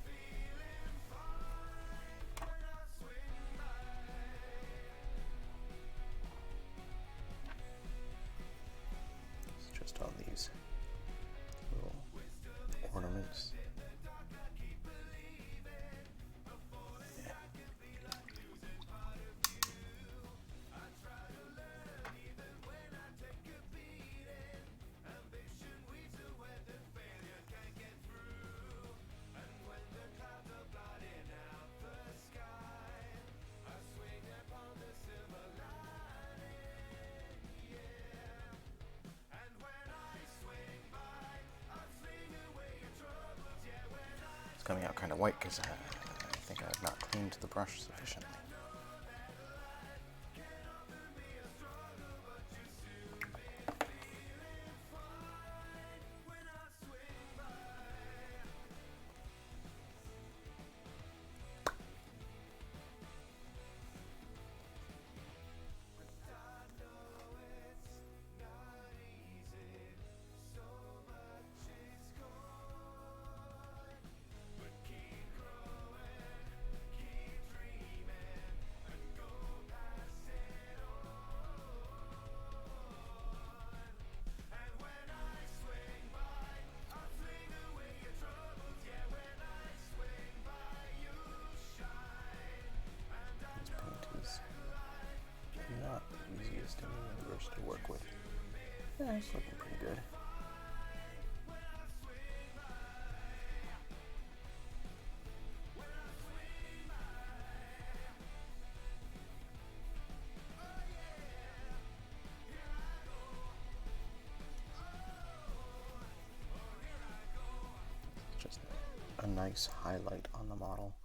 It's just on these little ornaments. Yeah. Coming out kind of white because I think I've not cleaned the brush sufficiently. Not the easiest in the universe to work with. Yeah, it's looking pretty good. Just a nice highlight on the model.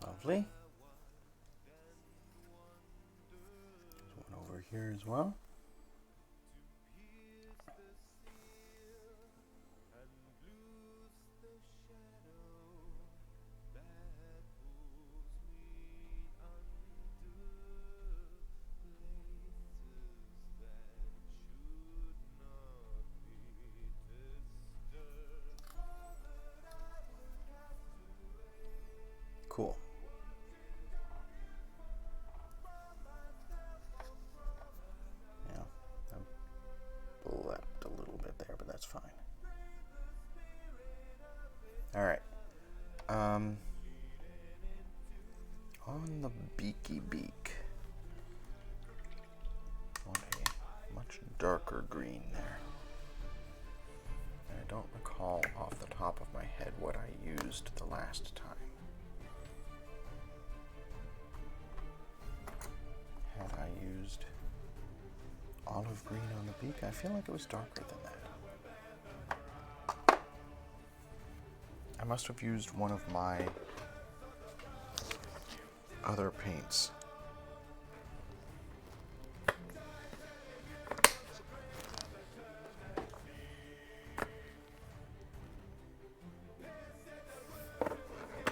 Lovely. There's one over here as well. Cool. Yeah, I blepped a little bit there, but that's fine. All right. On the beaky beak, I want a much darker green there. I don't recall off the top of my head what I used the last time. Had I used olive green on the beak? I feel like it was darker than that. I must have used one of my other paints.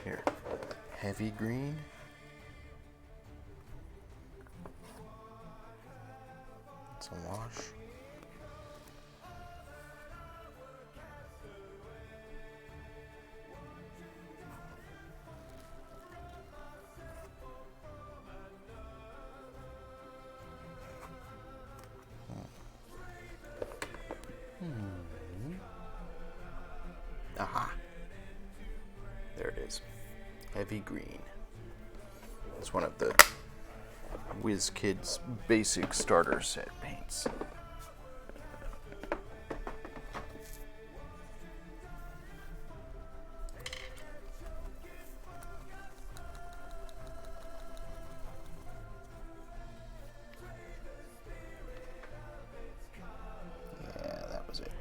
Here, heavy green. It's a wash. Aha. There it is. Heavy green. It's one of the WizKids basic starter set paints. Yeah, that was it.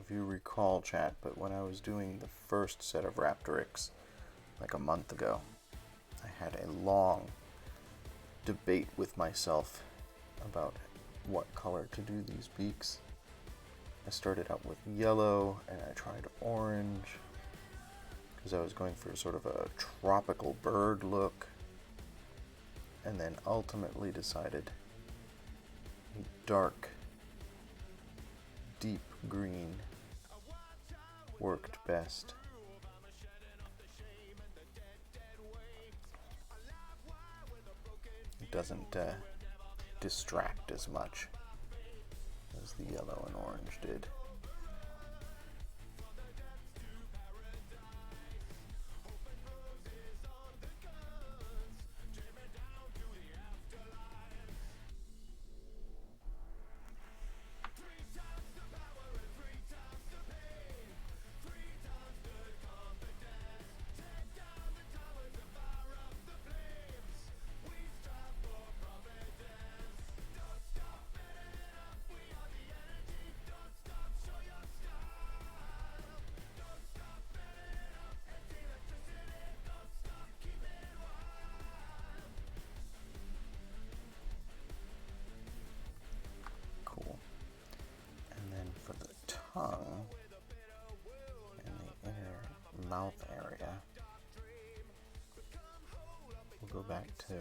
if you recall, chat, but when I was doing the first set of Raptoryx, like a month ago, I had a long debate with myself about what color to do these beaks. I started out with yellow, and I tried orange, because I was going for sort of a tropical bird look, and then ultimately decided a dark, deep green worked best. It doesn't distract as much as the yellow and orange did. Cool. And then for the tongue and the inner mouth area, we'll go back to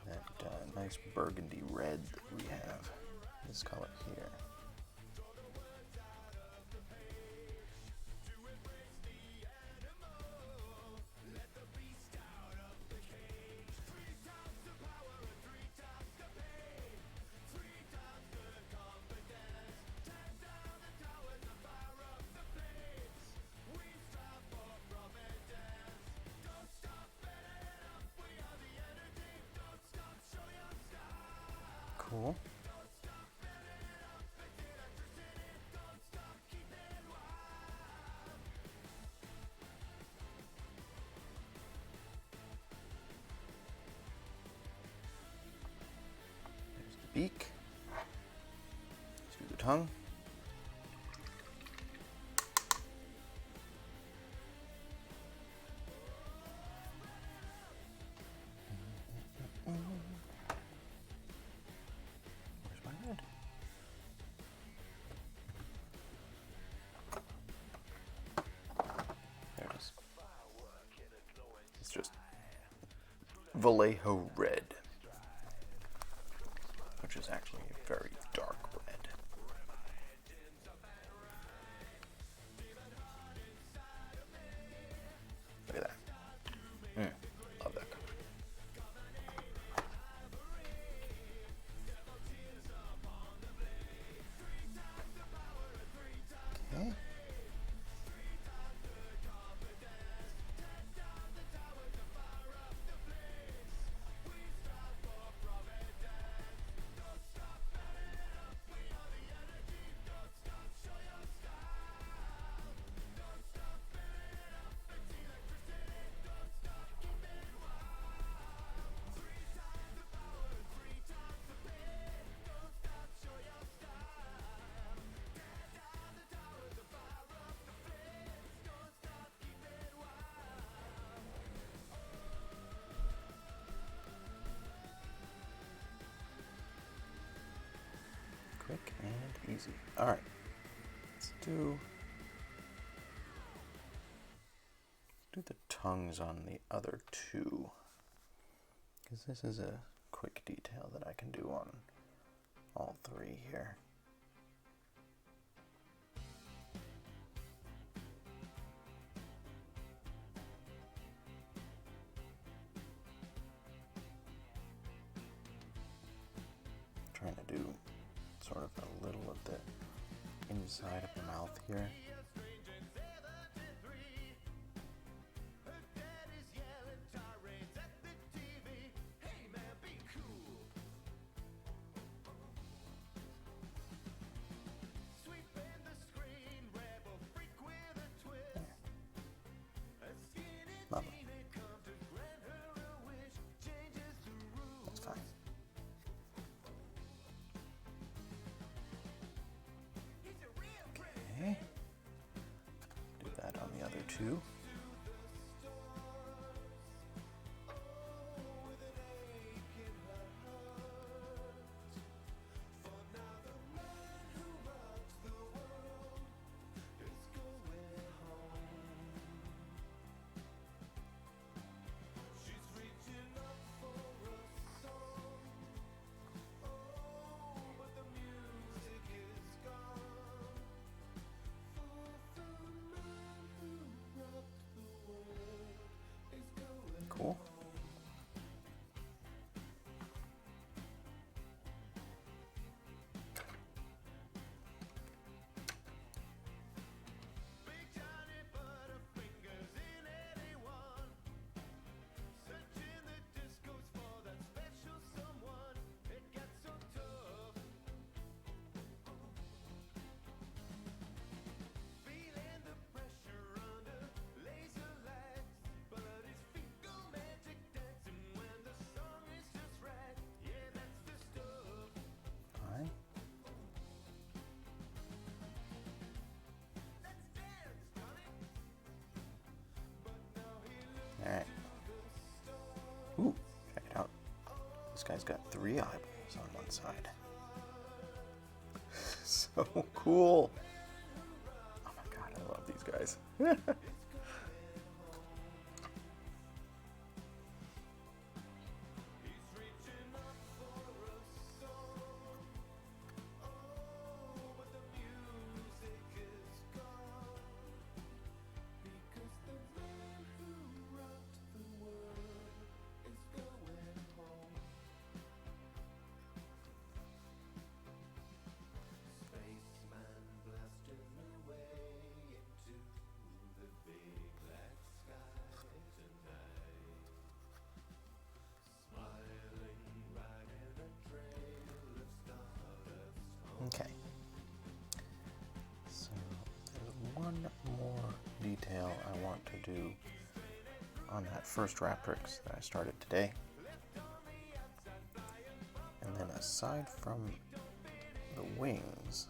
that nice burgundy red that we have, this color here. Cool. There's the beak. Let's do the tongue. Where's my red? There it is. It's just Vallejo red, which is actually a very dark red. Look at that. Love that color. Okay. Quick and easy. All right, let's do the tongues on the other two, because this is a quick detail that I can do on all three here. Trying to do sort of a little of the inside of the mouth here. Lovely. That's fine. too. Cool. Fine. All right. Ooh, check it out. This guy's got 3 eyeballs on one side. So cool. Oh my god, I love these guys. Okay. So there's one more detail I want to do on that first Raptoryx that I started today. And then aside from the wings,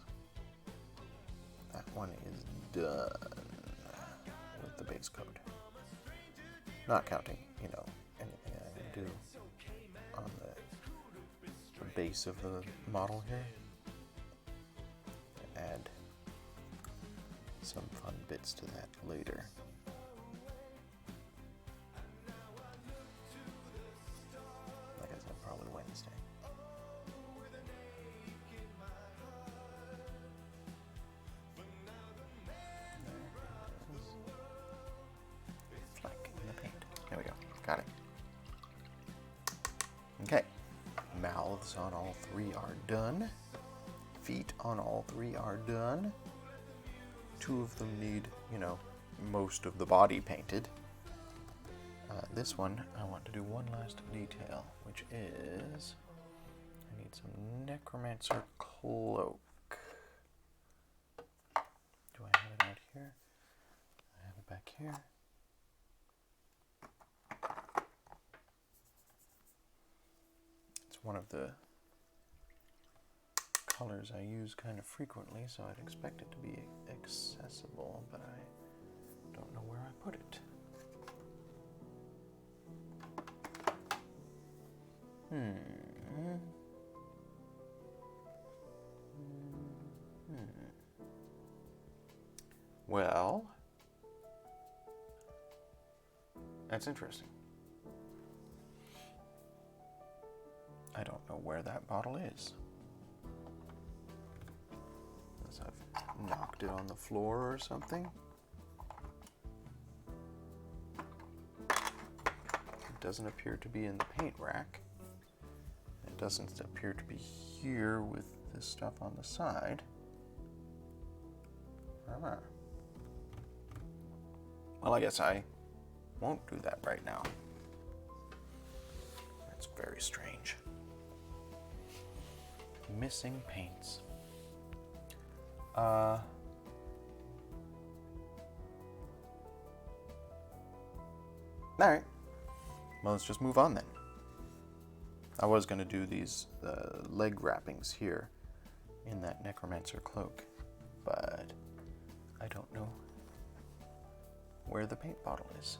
that one is done with the base coat. Not counting, you know, anything I can do on the base of the model here. Add some fun bits to that later. Like I said, probably Wednesday. Fleck in the paint. There we go. Got it. Okay. Mouths on all 3 are done. Feet on all 3 are done. 2 of them need, you know, most of the body painted. This one, I want to do one last detail, which is I need some Necromancer cloak. Do I have it out here? I have it back here. It's one of the colors I use kind of frequently, so I'd expect it to be accessible, but I don't know where I put it. Well, that's interesting. I don't know where that bottle is. Unless I've knocked it on the floor or something. It doesn't appear to be in the paint rack. It doesn't appear to be here with this stuff on the side. Well, I guess I won't do that right now. That's very strange. Missing paints. Alright. Well, let's just move on then. I was going to do these leg wrappings here in that Necromancer cloak, but I don't know where the paint bottle is.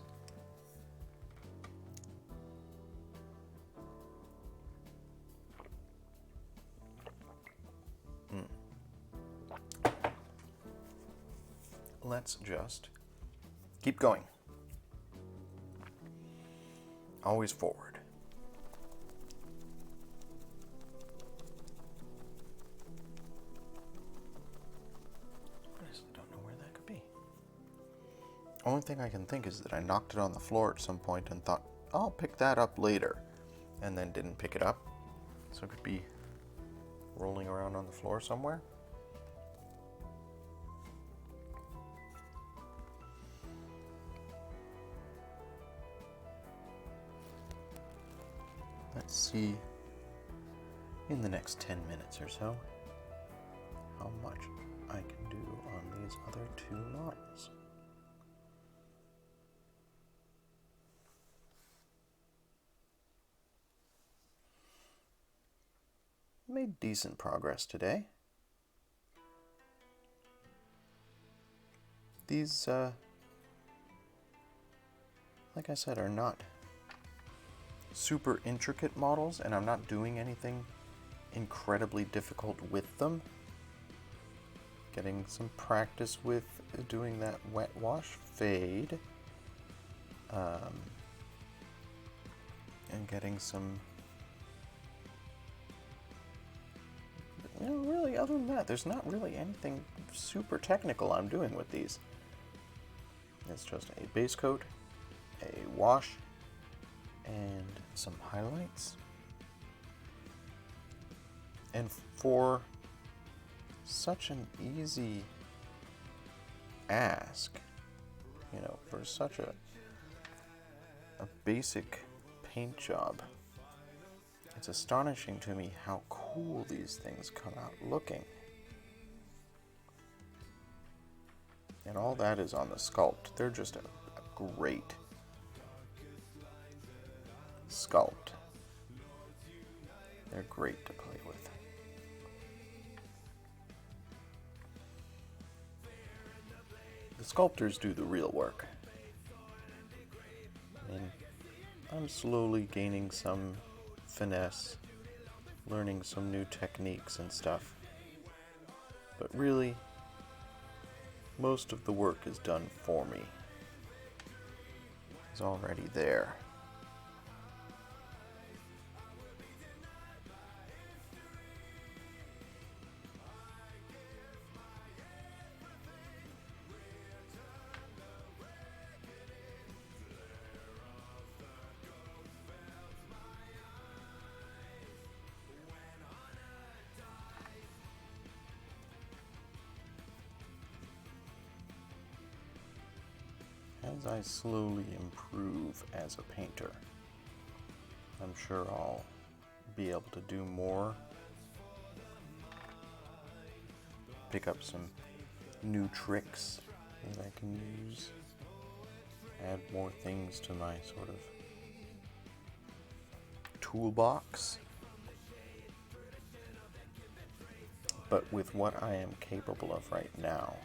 Let's just keep going. Always forward. Honestly, don't know where that could be. Only thing I can think is that I knocked it on the floor at some point and thought, I'll pick that up later, and then didn't pick it up. So it could be rolling around on the floor somewhere. Let's see in the next 10 minutes or so how much I can do on these other two models. Made decent progress today. These, like I said, are not super intricate models, and I'm not doing anything incredibly difficult with them. Getting some practice with doing that wet wash fade, and getting some, really other than that, there's not really anything super technical I'm doing with these. It's just a base coat, a wash, and some highlights. And for such an easy ask, for such a basic paint job, it's astonishing to me how cool these things come out looking. And all that is on the sculpt. They're just a great sculpt. They're great to play with. The sculptors do the real work. I mean, I'm slowly gaining some finesse, learning some new techniques and stuff. But really, most of the work is done for me. It's already there. As I slowly improve as a painter, I'm sure I'll be able to do more, pick up some new tricks that I can use, add more things to my sort of toolbox. But with what I am capable of right now,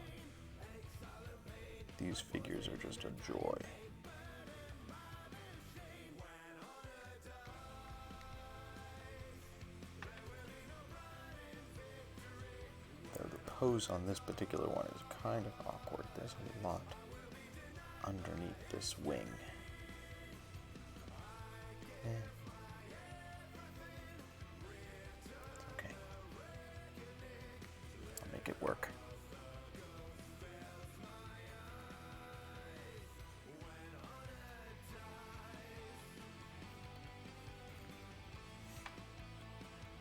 these figures are just a joy. Though the pose on this particular one is kind of awkward. There's a lot underneath this wing. It's okay. I'll make it work.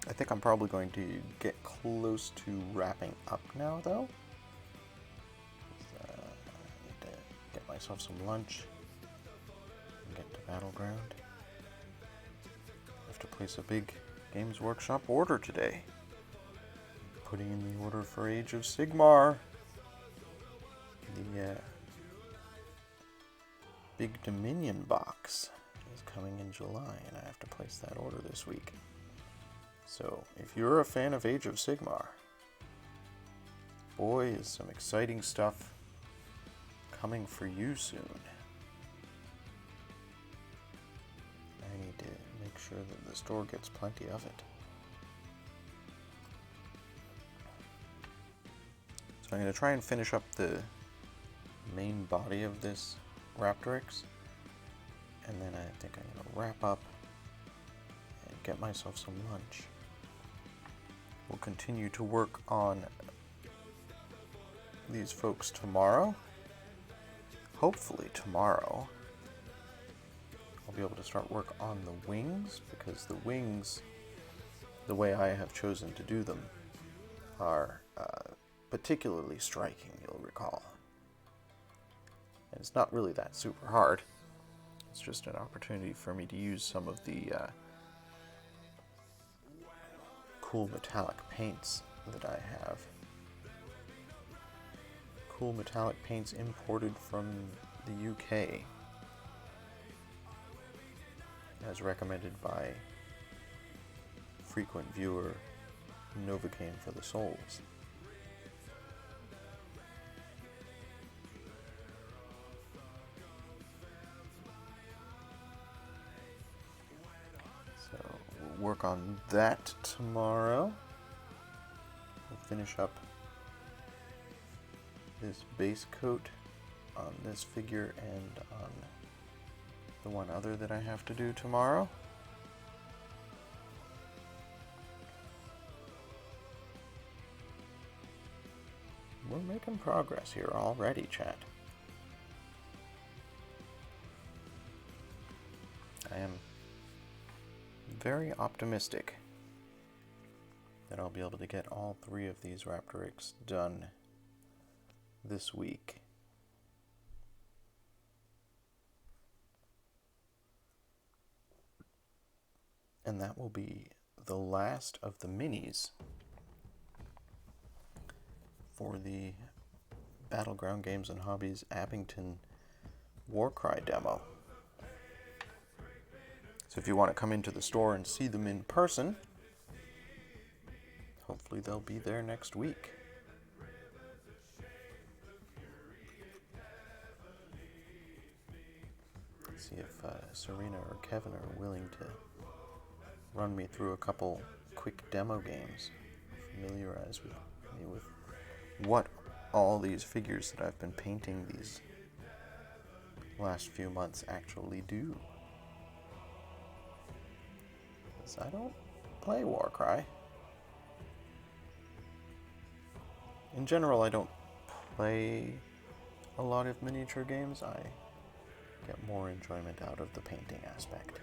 I think I'm probably going to get close to wrapping up now, though. I need to get myself some lunch and get to Battleground. I have to place a big Games Workshop order today. Putting in the order for Age of Sigmar. The big Dominion box is coming in July, and I have to place that order this week. So, if you're a fan of Age of Sigmar, boy, is some exciting stuff coming for you soon. I need to make sure that the store gets plenty of it. So I'm going to try and finish up the main body of this Raptoryx, and then I think I'm going to wrap up and get myself some lunch. We'll continue to work on these folks tomorrow. Hopefully tomorrow I'll be able to start work on the wings, because the wings, the way I have chosen to do them, are particularly striking, you'll recall. And it's not really that super hard. It's just an opportunity for me to use some of the cool metallic paints that I have. Cool metallic paints imported from the UK, as recommended by frequent viewer Novocaine for the Souls. So we'll work on that tomorrow. We'll finish up this base coat on this figure and on the one other that I have to do tomorrow. We're making progress here already, chat. I am very optimistic that I'll be able to get all 3 of these Raptoryx done this week. And that will be the last of the minis for the Battleground Games and Hobbies Abington Warcry demo. So if you want to come into the store and see them in person, hopefully they'll be there next week. See if Serena or Kevin are willing to run me through a couple quick demo games, familiarize me with what all these figures that I've been painting these last few months actually do. Because I don't play Warcry. In general, I don't play a lot of miniature games. I get more enjoyment out of the painting aspect.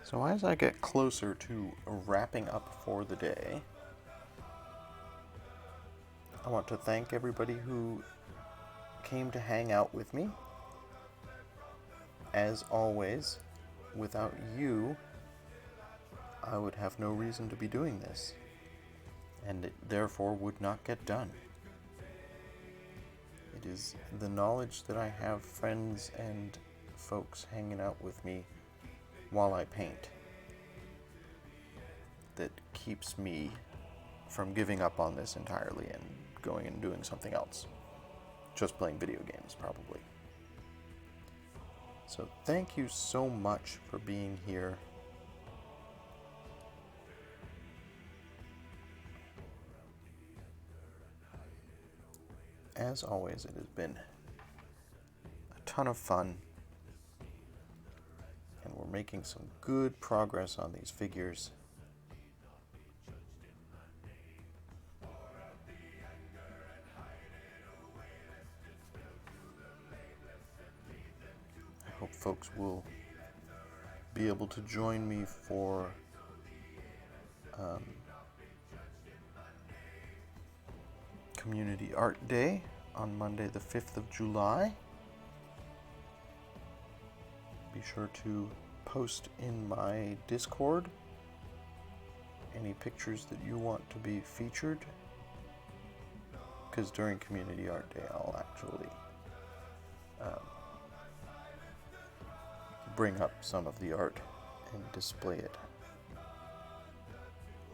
So as I get closer to wrapping up for the day, I want to thank everybody who came to hang out with me. As always, without you, I would have no reason to be doing this, and it therefore would not get done. It is the knowledge that I have friends and folks hanging out with me while I paint that keeps me from giving up on this entirely and going and doing something else. Just playing video games, probably. So thank you so much for being here. As always, it has been a ton of fun, and we're making some good progress on these figures. I hope folks will be able to join me for Community Art Day on Monday the 5th of July. Be sure to post in my Discord any pictures that you want to be featured, because during Community Art Day I'll actually bring up some of the art and display it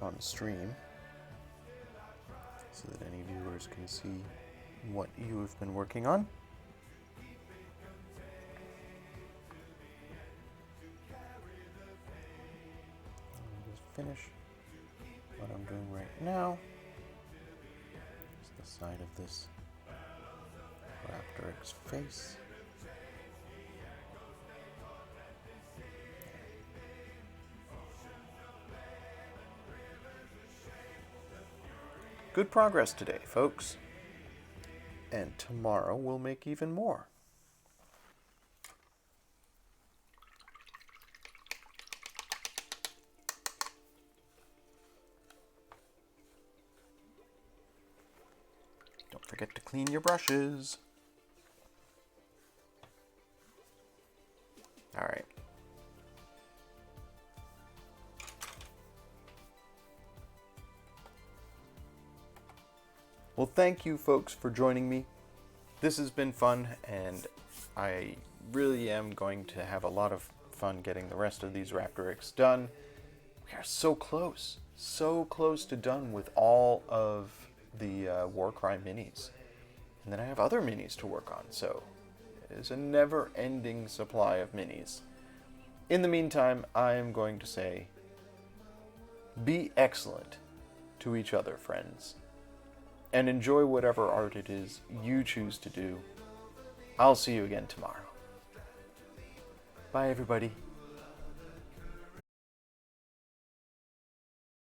on stream so that any viewers can see what you have been working on. I'll just finish what I'm doing right now. Here's the side of this Raptoryx face. Good progress today, folks. And tomorrow we'll make even more. Don't forget to clean your brushes. All right. Well, thank you folks for joining me. This has been fun, and I really am going to have a lot of fun getting the rest of these Raptoryx done. We are so close to done with all of the Warcry minis. And then I have other minis to work on, so it's a never-ending supply of minis. In the meantime, I am going to say, be excellent to each other, friends. And enjoy whatever art it is you choose to do. I'll see you again tomorrow. Bye, everybody.